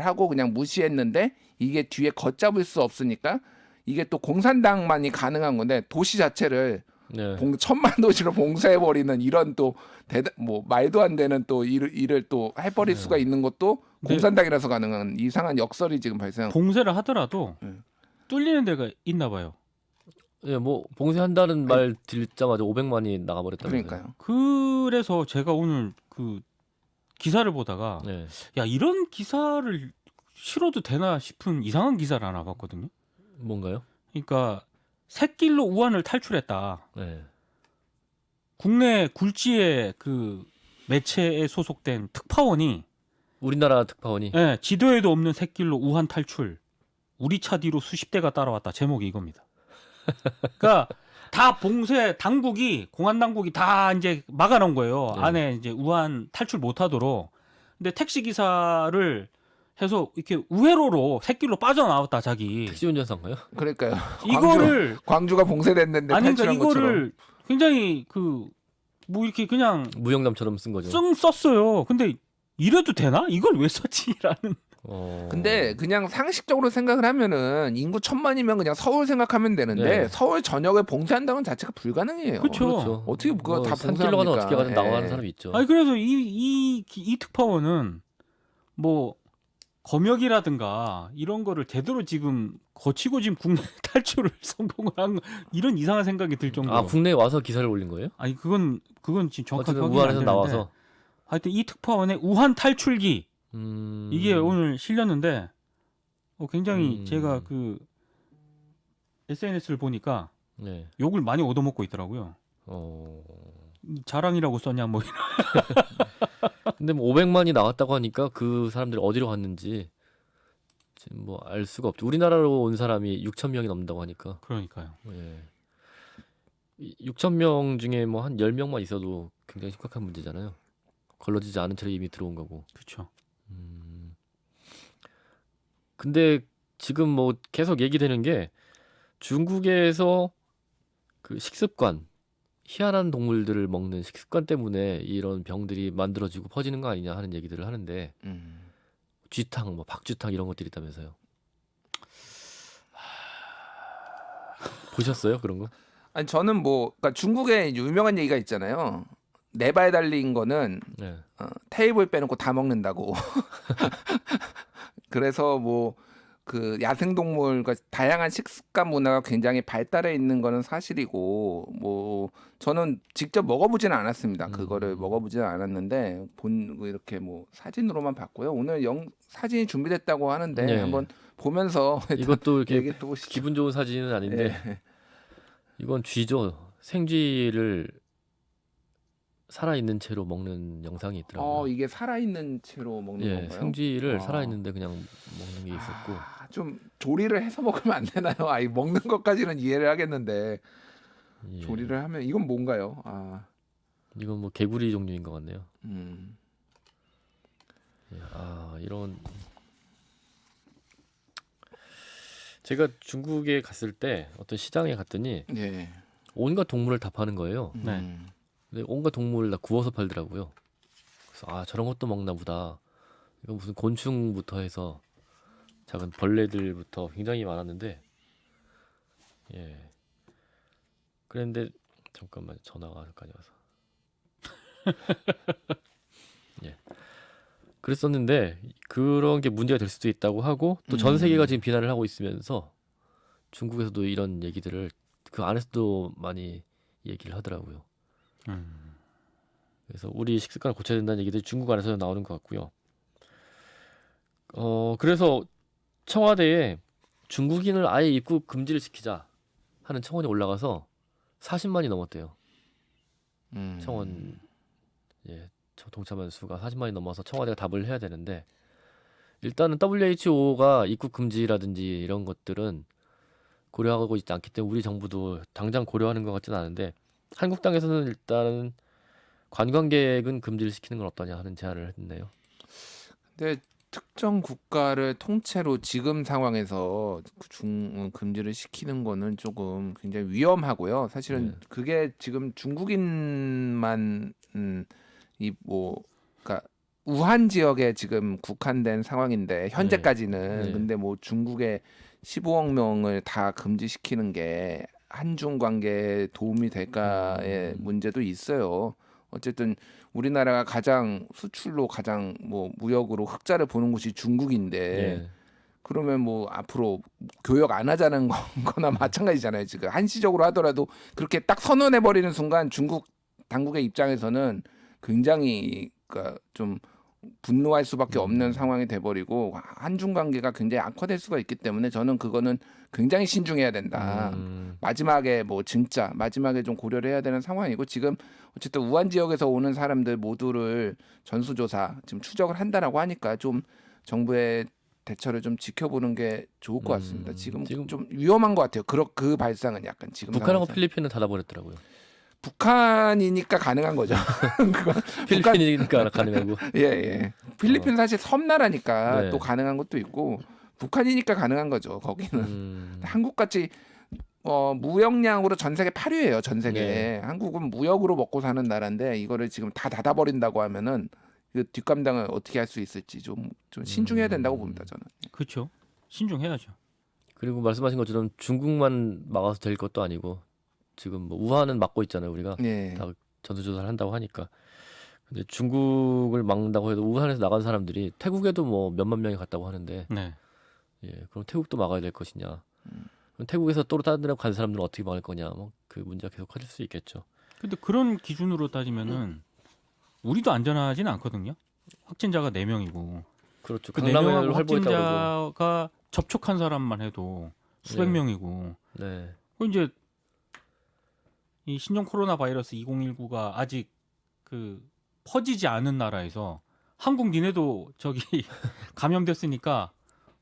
하고 그냥 무시했는데 이게 뒤에 걷잡을 수 없으니까 이게 또 공산당만이 가능한 건데 도시 자체를 네. 천만 도시로 봉쇄해버리는 이런 또 뭐 말도 안 되는 또 일을 또 해버릴 수가 있는 것도 공산당이라서 가능한 이상한 역설이 지금 발생. 봉쇄를 하더라도 뚫리는 데가 있나 봐요. 예, 뭐 봉쇄한다는 말 듣자마자 500만이 나가버렸다면서요. 그러니까요. 그래서 제가 오늘 그 기사를 보다가 네. 야 이런 기사를 실어도 되나 싶은 이상한 기사를 하나 봤거든요. 뭔가요? 그러니까 샛길로 우한을 탈출했다. 네. 국내 굴지의 그 매체에 소속된 특파원이 우리나라 특파원이 예, 지도에도 없는 샛길로 우한 탈출. 우리 차 뒤로 수십 대가 따라왔다. 제목이 이겁니다. 그러니까 다 봉쇄 당국이 공안 당국이 다 이제 막아놓은 거예요. 네. 안에 이제 우한 탈출 못하도록. 근데 택시 기사를 해서 이렇게 우회로로 샛길로 빠져나왔다 자기. 택시 운전사인가요? 그러니까요. 이거를 광주가 봉쇄됐는데 아니 그러니까 탈출한 이거를 것처럼. 굉장히 그 뭐 이렇게 그냥 무용담처럼 쓴 거죠. 쓱 썼어요. 근데 이래도 되나? 이걸 왜 썼지라는. 근데 그냥 상식적으로 생각을 하면은 인구 1,000만이면 그냥 서울 생각하면 되는데 네. 서울 전역을 봉쇄한다는 자체가 불가능해요. 그렇죠. 어떻게 그거 다 산길로 가든 어떻게 가든 판단합니까? 나가는 예. 사람이 있죠. 아니 그래서 이 특파원은 뭐 검역이라든가 이런 거를 제대로 지금 거치고 지금 국내 탈출을 성공을 한 이런 이상한 생각이 들 정도로. 아 국내에 와서 기사를 올린 거예요? 아니 그건 지금 정확하게 어쨌든 확인이 안 우한에서 되는데 나와서 하여튼 이 특파원의 우한 탈출기 이게 오늘 실렸는데 굉장히 제가 그 SNS를 보니까 네. 욕을 많이 얻어먹고 있더라고요. 자랑이라고 썼냐 뭐 이런. 근데 뭐 500만이 나왔다고 하니까 그 사람들이 어디로 갔는지 지금 뭐 알 수가 없죠. 우리나라로 온 사람이 6,000명이 넘는다고 하니까. 그러니까요. 예. 6,000명 중에 뭐 한 10명만 있어도 굉장히 심각한 문제잖아요. 걸러지지 않은 채로 이미 들어온 거고. 그렇죠. 근데 지금 뭐 계속 얘기되는 게 중국에서 그 식습관, 희한한 동물들을 먹는 식습관 때문에 이런 병들이 만들어지고 퍼지는 거 아니냐 하는 얘기들을 하는데 쥐탕, 뭐 박쥐탕 이런 것들이 있다면서요. 보셨어요 그런 거? 아니 저는 뭐 그러니까 중국에 유명한 얘기가 있잖아요. 네 발 달린 거는 네. 테이블 빼놓고 다 먹는다고. 그래서 뭐 그 야생동물과 다양한 식습관 문화가 굉장히 발달해 있는 거는 사실이고 뭐 저는 직접 먹어보지는 않았습니다. 그거를 먹어보지는 않았는데 이렇게 뭐 사진으로만 봤고요. 오늘 사진이 준비됐다고 하는데 네. 한번 보면서 이것도 이렇게 얘기 또 보시죠. 기분 좋은 사진은 아닌데 네. 이건 쥐죠. 생쥐를 살아있는 채로 먹는 영상이 있더라고요. 이게 살아있는 채로 먹는 예, 건가요? 생쥐를 살아있는데 그냥 먹는 게 있었고 좀 조리를 해서 먹으면 안 되나요? 먹는 것까지는 이해를 하겠는데 예, 조리를 하면 이건 뭔가요? 이건 뭐 개구리 종류인 것 같네요. 음. 예, 이런 제가 중국에 갔을 때 어떤 시장에 갔더니 예. 온갖 동물을 다 파는 거예요. 네. 근데 온갖 동물을 다 구워서 팔더라고요. 그래서 저런 것도 먹나 보다. 이거 무슨 곤충부터 해서 작은 벌레들부터 굉장히 많았는데 예. 그런데 잠깐만 전화가 잠깐 와서 예. 그랬었는데 그런 게 문제가 될 수도 있다고 하고 또 전 세계가 지금 비난을 하고 있으면서 중국에서도 이런 얘기들을 그 안에서도 많이 얘기를 하더라고요. 그래서 우리 식습관을 고쳐야 된다는 얘기들이 중국 안에서 나오는 것 같고요. 그래서 청와대에 중국인을 아예 입국 금지를 시키자 하는 청원이 올라가서 40만이 넘었대요. 청원 동참한 수가 40만이 넘어서 청와대가 답을 해야 되는데 일단은 WHO가 입국 금지라든지 이런 것들은 고려하고 있지 않기 때문에 우리 정부도 당장 고려하는 것 같지는 않은데 한국당에서는 일단은 관광객은 금지를 시키는 건 어떠냐 하는 제안을 했네요. 근데 특정 국가를 통째로 지금 상황에서 금지를 시키는 거는 조금 굉장히 위험하고요. 사실은 그게 지금 중국인만 그러니까 우한 지역에 지금 국한된 상황인데 현재까지는 근데 뭐 중국의 15억 명을 다 금지시키는 게 한중 관계에 도움이 될까의 문제도 있어요. 어쨌든 우리나라가 가장 수출로 가장 뭐 무역으로 흑자를 보는 곳이 중국인데 그러면 뭐 앞으로 교역 안 하자는 거나 마찬가지잖아요. 지금 한시적으로 하더라도 그렇게 딱 선언해 버리는 순간 중국 당국의 입장에서는 굉장히 그러니까 좀 분노할 수밖에 없는 상황이 돼버리고 한중 관계가 굉장히 악화될 수가 있기 때문에 저는 그거는 굉장히 신중해야 된다. 마지막에 마지막에 좀 고려를 해야 되는 상황이고 지금 어쨌든 우한 지역에서 오는 사람들 모두를 전수조사 지금 추적을 한다라고 하니까 좀 정부의 대처를 좀 지켜보는 게 좋을 것 같습니다. 지금 좀 위험한 것 같아요. 그 발상은 약간 지금 북한하고 상황에서. 필리핀은 닫아버렸더라고요. 북한이니까 가능한 거죠. 필리핀이니까 가능하고. 예. 필리핀 사실 섬나라니까 네. 또 가능한 것도 있고 북한이니까 가능한 거죠. 거기는 한국같이 무역량으로 전 세계 8위예요. 전 세계. 한국은 무역으로 먹고 사는 나라인데 이거를 지금 다 닫아버린다고 하면은 그 뒷감당을 어떻게 할 수 있을지 좀 신중해야 된다고 봅니다. 저는. 그렇죠. 신중해야죠. 그리고 말씀하신 것처럼 중국만 막아서 될 것도 아니고 지금 뭐 우한은 막고 있잖아요. 우리가 다 전수조사를 한다고 하니까. 근데 중국을 막는다고 해도 우한에서 나간 사람들이 태국에도 뭐 몇만 명이 갔다고 하는데 그럼 태국도 막아야 될 것이냐. 그럼 태국에서 또 다른 데로 간 사람들은 어떻게 막을 거냐. 뭐 그 문제가 계속 커질 수 있겠죠. 근데 그런 기준으로 따지면은 우리도 안전하지는 않거든요. 확진자가 4명이고. 그렇죠. 그 강남을 4명하고 활보했다고 그러고. 확진자가 접촉한 사람만 해도 수백 명이고. 그 이제 이 신종 코로나 바이러스 2019가 아직 그 퍼지지 않은 나라에서 한국 니네도 저기 감염됐으니까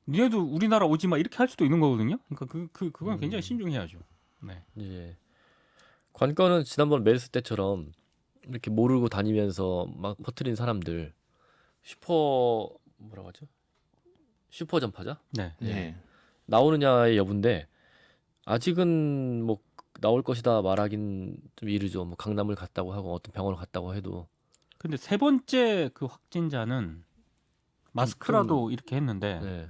니네도 우리나라 오지 마 이렇게 할 수도 있는 거거든요. 그러니까 그건 굉장히 신중해야죠. 네. 예. 관건은 지난번 메르스 때처럼 이렇게 모르고 다니면서 막 퍼뜨린 사람들 뭐라고 하죠? 슈퍼 전파자? 네. 나오느냐의 여부인데 아직은 뭐 나올 것이다 말하긴 좀 이르죠. 뭐 강남을 갔다고 하고 어떤 병원을 갔다고 해도. 근데 세 번째 그 확진자는 마스크라도 이렇게 했는데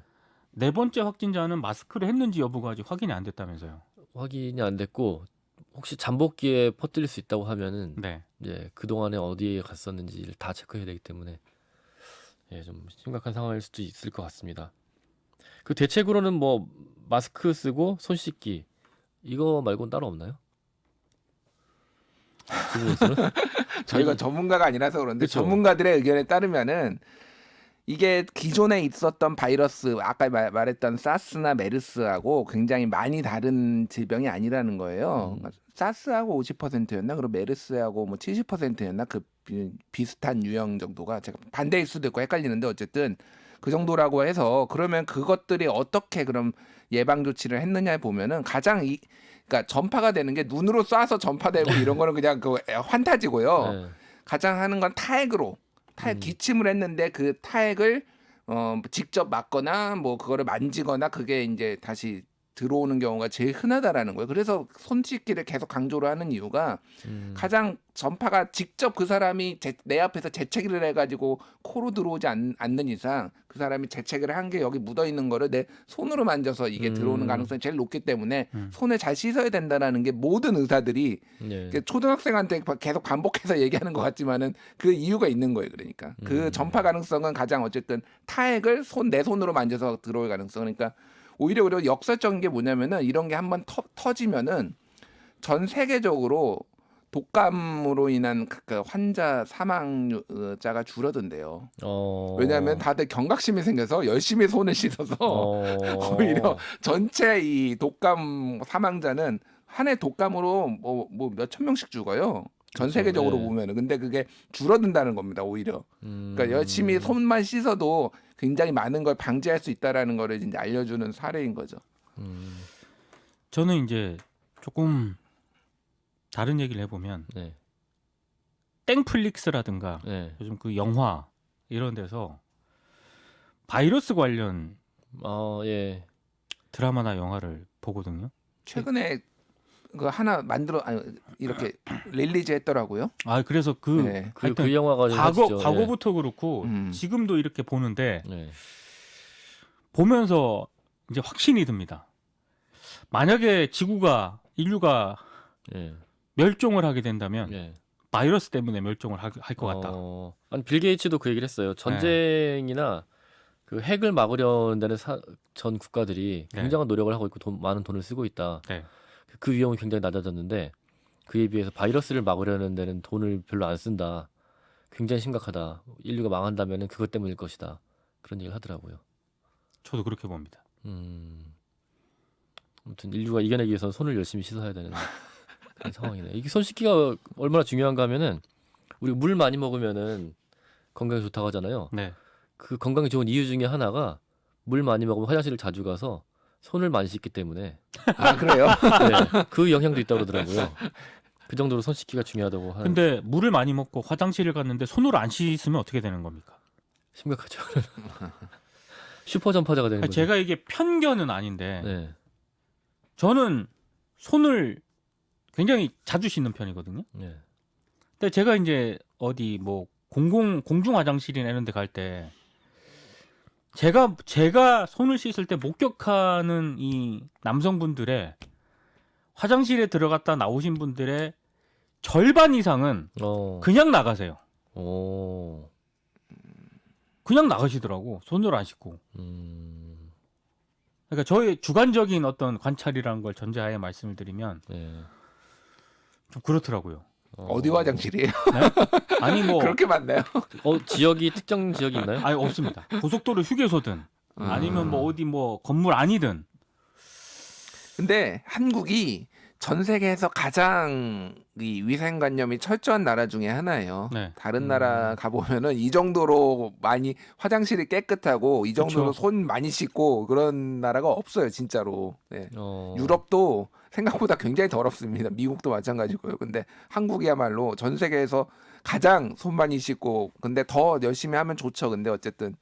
네 번째 확진자는 마스크를 했는지 여부가 아직 확인이 안 됐다면서요. 확인이 안 됐고 혹시 잠복기에 퍼뜨릴 수 있다고 하면은 이제 그 동안에 어디에 갔었는지를 다 체크해야 되기 때문에 좀 심각한 상황일 수도 있을 것 같습니다. 그 대책으로는 뭐 마스크 쓰고 손 씻기 이거 말고는 따로 없나요? 지금에서는? 저희가 전문가가 아니라서 그런데 그쵸. 전문가들의 의견에 따르면은 이게 기존에 있었던 바이러스 아까 말했던 사스나 메르스하고 굉장히 많이 다른 질병이 아니라는 거예요. 사스하고 50%였나? 그리고 메르스하고 뭐 70%였나? 그 비슷한 유형 정도가 제가 반대일 수도 있고 헷갈리는데 어쨌든 그 정도라고 해서 그러면 그것들이 어떻게 그럼 예방 조치를 했느냐에 보면은 가장 그러니까 전파가 되는 게 눈으로 쏴서 전파되고 이런 거는 그냥 그 환타지고요. 네. 가장 하는 건 타액으로 기침을 했는데 그 타액을 직접 맞거나 뭐 그거를 만지거나 그게 이제 다시 들어오는 경우가 제일 흔하다라는 거예요. 그래서 손 씻기를 계속 강조를 하는 이유가 가장 전파가 직접 그 사람이 내 앞에서 재채기를 해가지고 코로 들어오지 않는 이상 그 사람이 재채기를 한 게 여기 묻어 있는 거를 내 손으로 만져서 이게 들어오는 가능성이 제일 높기 때문에 손을 잘 씻어야 된다라는 게 모든 의사들이 네. 초등학생한테 계속 반복해서 얘기하는 것 같지만은 그 이유가 있는 거예요. 그러니까 그 전파 가능성은 가장 어쨌든 타액을 내 손으로 만져서 들어올 가능성. 그러니까 오히려 역설적인 게 뭐냐면은 이런 게 한번 터지면은 전 세계적으로 독감으로 인한 그 환자 사망자가 줄어든대요. 왜냐하면 다들 경각심이 생겨서 열심히 손을 씻어서 오히려 전체 이 독감 사망자는 한 해 독감으로 뭐 몇천 명씩 죽어요. 전 그렇죠. 세계적으로 네. 보면은 근데 그게 줄어든다는 겁니다. 오히려. 그러니까 열심히 손만 씻어도 굉장히 많은 걸 방지할 수 있다라는 거를 이제 알려주는 사례인 거죠. 저는 이제 조금 다른 얘기를 해보면 네. 땡플릭스라든가 네. 요즘 그 영화 이런 데서 바이러스 관련 예. 드라마나 영화를 보거든요. 최근에 그 하나 이렇게 릴리즈 했더라고요. 아 그래서 네. 그 영화가 좀 하시죠. 과거부터 그렇고 음. 지금도 이렇게 보는데 네. 보면서 이제 확신이 듭니다. 만약에 인류가 네. 멸종을 하게 된다면 네. 바이러스 때문에 멸종을 할 것 같다. 아니 빌 게이츠도 그 얘기를 했어요. 전쟁이나 그 핵을 막으려는 데는 전 국가들이 굉장한 노력을 하고 있고 많은 돈을 쓰고 있다. 네. 그 위험이 굉장히 낮아졌는데 그에 비해서 바이러스를 막으려는 데는 돈을 별로 안 쓴다. 굉장히 심각하다. 인류가 망한다면 그것 때문일 것이다. 그런 얘기를 하더라고요. 저도 그렇게 봅니다. 아무튼 인류가 이겨내기 위해서는 손을 열심히 씻어야 되는 그런 상황이네요. 이게 손 씻기가 얼마나 중요한가 하면은 우리 물 많이 먹으면은 건강에 좋다고 하잖아요. 네. 그 건강에 좋은 이유 중에 하나가 물 많이 먹으면 화장실을 자주 가서 손을 많이 씻기 때문에 아 그래요? 네, 그 영향도 있다고 그러더라고요. 그 정도로 손 씻기가 중요하다고 하는. 근데 물을 많이 먹고 화장실을 갔는데 손으로 안 씻으면 어떻게 되는 겁니까? 심각하죠. 슈퍼 전파자가 되는 거죠. 제가 이게 편견은 아닌데 네. 저는 손을 굉장히 자주 씻는 편이거든요. 네. 근데 제가 이제 어디 뭐 공중 화장실이나 이런 데 갈 때 제가 손을 씻을 때 목격하는 이 남성분들의 화장실에 들어갔다 나오신 분들의 절반 이상은 그냥 나가세요. 그냥 나가시더라고. 손을 안 씻고. 그러니까 저의 주관적인 어떤 관찰이라는 걸 전제하에 말씀을 드리면 좀 그렇더라고요. 어디 화장실이에요? 네? 아니 뭐 그렇게 많나요? 지역이 특정 지역이 있나요? 아니 없습니다. 고속도로 휴게소든 아니면 뭐 어디 뭐 건물 아니든. 근데 한국이 전 세계에서 가장 이 위생관념이 철저한 나라 중에 하나예요. 네. 다른 나라 가보면은 이 정도로 많이 화장실이 깨끗하고 이 정도로 그쵸. 손 많이 씻고 그런 나라가 없어요, 진짜로. 네. 유럽도 생각보다 굉장히 더럽습니다. 미국도 마찬가지고요. 근데 한국이야말로 전 세계에서 가장 손 많이 씻고 근데 더 열심히 하면 좋죠. 근데 어쨌든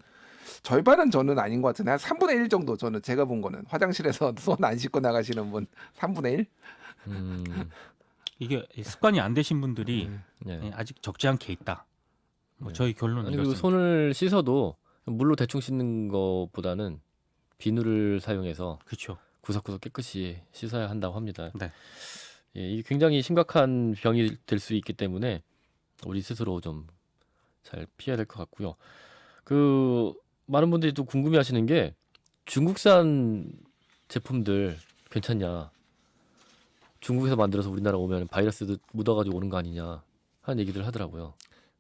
절반은 저는 아닌 것 같은데 한 3분의 1 정도 저는 제가 본 거는 화장실에서 손 안 씻고 나가시는 분 3분의 1? 이게 습관이 안 되신 분들이 네. 아직 적지 않게 있다. 뭐 저희 결론은 아니 그리고 이렇습니다. 손을 씻어도 물로 대충 씻는 것보다는 비누를 사용해서 그렇죠. 구석구석 깨끗이 씻어야 한다고 합니다. 네. 예, 이게 굉장히 심각한 병이 될 수 있기 때문에 우리 스스로 좀 잘 피해야 될 것 같고요. 그 많은 분들이 또 궁금해하시는 게 중국산 제품들 괜찮냐? 중국에서 만들어서 우리나라 오면 바이러스도 묻어가지고 오는 거 아니냐 하는 얘기들 하더라고요.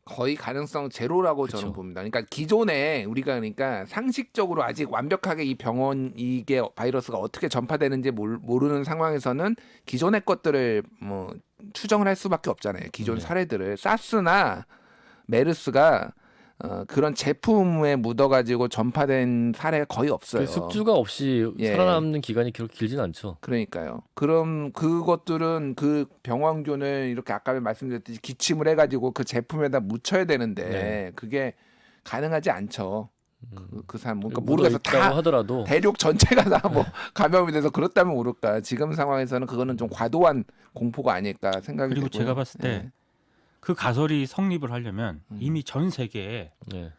거의 가능성 제로라고 그쵸. 저는 봅니다. 그러니까 기존에 우리가 그러니까 상식적으로 아직 완벽하게 이 병원 이게 바이러스가 어떻게 전파되는지 모르는 상황에서는 기존의 것들을 뭐 추정을 할 수밖에 없잖아요. 기존 네. 사례들을 사스나 메르스가 그런 제품에 묻어가지고 전파된 사례가 거의 없어요. 그 숙주가 없이 예. 살아남는 기간이 그렇게 길진 않죠. 그러니까요. 그럼 그것들은 그 병원균을 이렇게 아까 말씀드렸듯이 기침을 해가지고 그 제품에다 묻혀야 되는데 네. 그게 가능하지 않죠. 그 사람 그러니까 묻어 모르겠어. 있다고 다 하더라도 대륙 전체가 다 뭐 감염이 돼서 그렇다면 모를까. 지금 상황에서는 그거는 좀 과도한 공포가 아닐까 생각이 그리고 들고요. 제가 봤을 때 그 가설이 성립을 하려면 이미 전 세계에 예.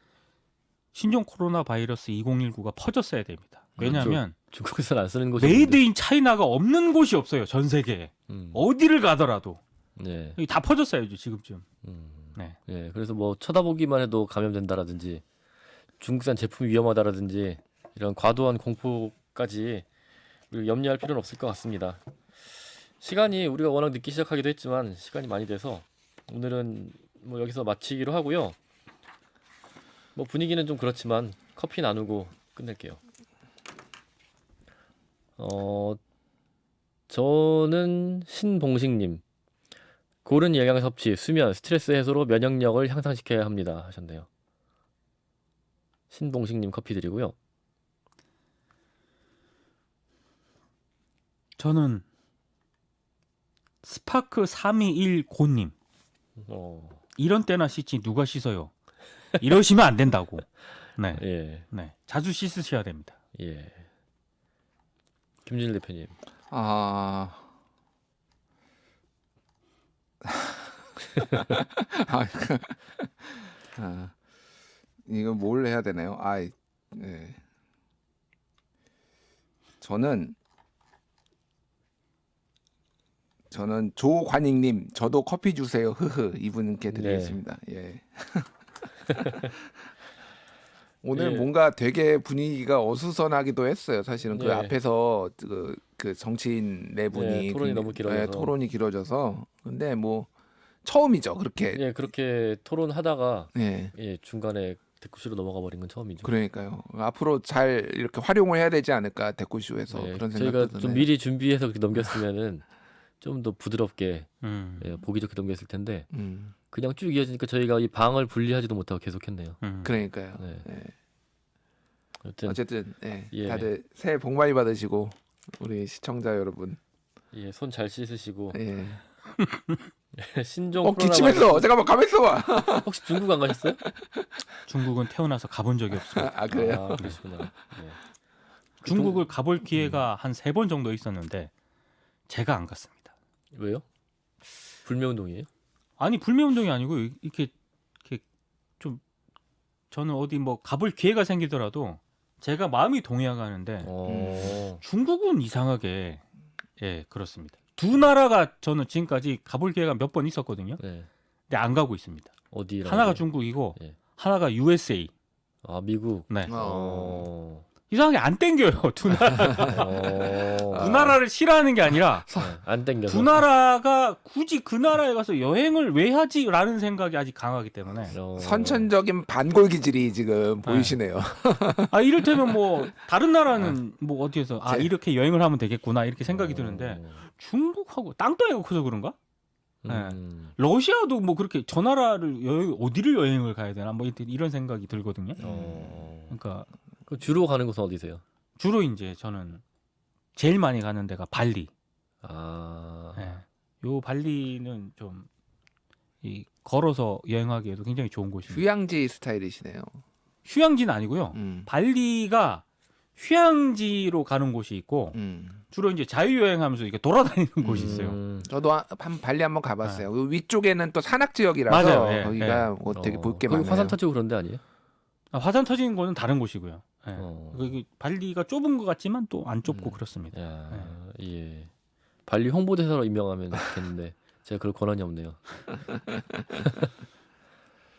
신종 코로나 바이러스 2019가 퍼졌어야 됩니다. 왜냐하면 중국에서는 안 쓰는 곳이 메이드 인 차이나가 없는 곳이 없어요. 전 세계에. 음. 어디를 가더라도. 네. 여기 다 퍼졌어야죠, 지금쯤. 네. 예. 그래서 뭐 쳐다보기만 해도 감염된다라든지 중국산 제품이 위험하다라든지 이런 과도한 공포까지 우리가 염려할 필요는 없을 것 같습니다. 시간이 우리가 워낙 늦게 시작하기도 했지만 시간이 많이 돼서 오늘은 뭐 여기서 마치기로 하고요. 뭐 분위기는 좀 그렇지만 커피 나누고 끝낼게요. 저는 신봉식님 고른 영양 섭취, 수면, 스트레스 해소로 면역력을 향상시켜야 합니다 하셨네요. 신봉식님 커피 드리고요. 저는 스파크 321 고님. 이런 때나 씻지 누가 씻어요? 이러시면 안 된다고. 네. 예, 네. 자주 씻으셔야 됩니다. 예. 김진일 대표님. 아, 이거 뭘 해야 되나요? 네. 저는 조관익님, 저도 커피 주세요. 흐흐. 이분께 드리겠습니다. 예. 오늘 예. 뭔가 되게 분위기가 어수선하기도 했어요. 사실은 그 예. 앞에서 그 정치인 네 분이 예, 토론이 너무 길어져서. 토론이 길어져서. 근데 뭐 처음이죠. 그렇게. 예, 그렇게 토론하다가 예. 예, 중간에 대꾸시로 넘어가 버린 건 처음이죠. 그러니까요. 앞으로 잘 이렇게 활용을 해야 되지 않을까 대꾸쇼에서 예, 그런 저희가 생각도 좀 드네요. 미리 준비해서 그렇게 넘겼으면은 좀 더 부드럽게 음. 보기 좋게 넘겼을 텐데 음, 그냥 쭉 이어지니까 저희가 이 방을 분리하지도 못하고 계속했네요. 그러니까요. 네. 예. 어쨌든 어쨌든 예. 다들 새해 복 많이 받으시고 우리 시청자 여러분. 예, 손 잘 씻으시고 예. 신종 코로나 기침했어. 잠깐만 가만 있어봐. 바이러스- 혹시 중국 안 가셨어요? 중국은 태어나서 가본 적이 없어요. 아 그래요? 아, 그러시구나. 예. 중국을 가볼 기회가 한 3번 정도 있었는데 제가 안 갔습니다. 왜요? 불매운동이에요? 아니 불매운동이 아니고 이렇게 좀 저는 어디 뭐 가볼 기회가 생기더라도 제가 마음이 동해가는데 중국은 이상하게 예 그렇습니다. 두 나라가 저는 지금까지 가볼 기회가 몇 번 있었거든요. 네. 근데 안 가고 있습니다. 어디라고? 하나가 중국이고 예. 하나가 USA. 아, 미국. 네. 어. 이상하게 안 땡겨요. 두 나라. 어. 두 나라를 싫어하는 게 아니라 네, 안 땡겨서. 두 나라가 굳이 그 나라에 가서 여행을 왜 하지라는 생각이 아직 강하기 때문에 선천적인 반골 기질이 지금 보이시네요. 아 이를테면 뭐 다른 나라는 뭐 어디에서 아 이렇게 여행을 하면 되겠구나 이렇게 생각이 드는데 중국하고 땅덩이가 커서 그런가? 러시아도 뭐 그렇게 저 나라를 어디를 여행을 가야 되나 뭐 이런 생각이 들거든요. 그러니까 그 주로 가는 곳은 어디세요? 주로 이제 저는 제일 많이 가는 데가 발리. 아. 네. 요 발리는 좀 이 걸어서 여행하기에도 굉장히 좋은 곳입니다. 휴양지 스타일이시네요. 휴양지는 아니고요. 발리가 휴양지로 가는 곳이 있고 주로 이제 자유여행하면서 이렇게 돌아다니는 곳이 있어요. 저도 발리 한번 가봤어요. 위쪽에는 또 산악 지역이라서 맞아요. 예, 거기가 뭐 되게 볼 게 거기 많아요. 화산 터지고 그런 데 아니에요? 화산 터지는 거는 다른 곳이고요. 예. 여기 발리가 좁은 것 같지만 또 안 좁고 그렇습니다. 야, 예. 발리 홍보대사로 임명하면 좋겠는데 제가 그럴 권한이 없네요.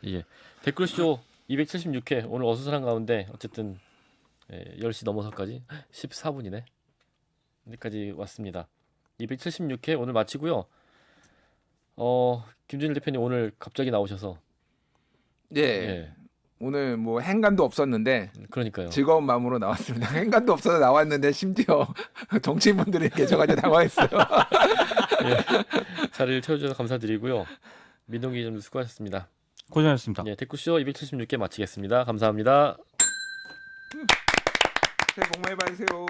예. 댓글쇼 276회 오늘 어수선한 가운데 어쨌든 예, 10시 넘어서까지 14분이네. 여기까지 왔습니다. 276회 오늘 마치고요. 김준일 대표님 오늘 갑자기 나오셔서 예. 예, 오늘 뭐 행간도 없었는데 그러니까요. 즐거운 마음으로 나왔습니다. 행간도 없어서 나왔는데 심지어 정치인분들이 계셔가지고 당황했어요. 예, 자리를 채워주셔서 감사드리고요. 민동기 기자님도 수고하셨습니다. 고생하셨습니다. 예, 테크쇼 276회 마치겠습니다. 감사합니다. 새해 복 많이 받으세요.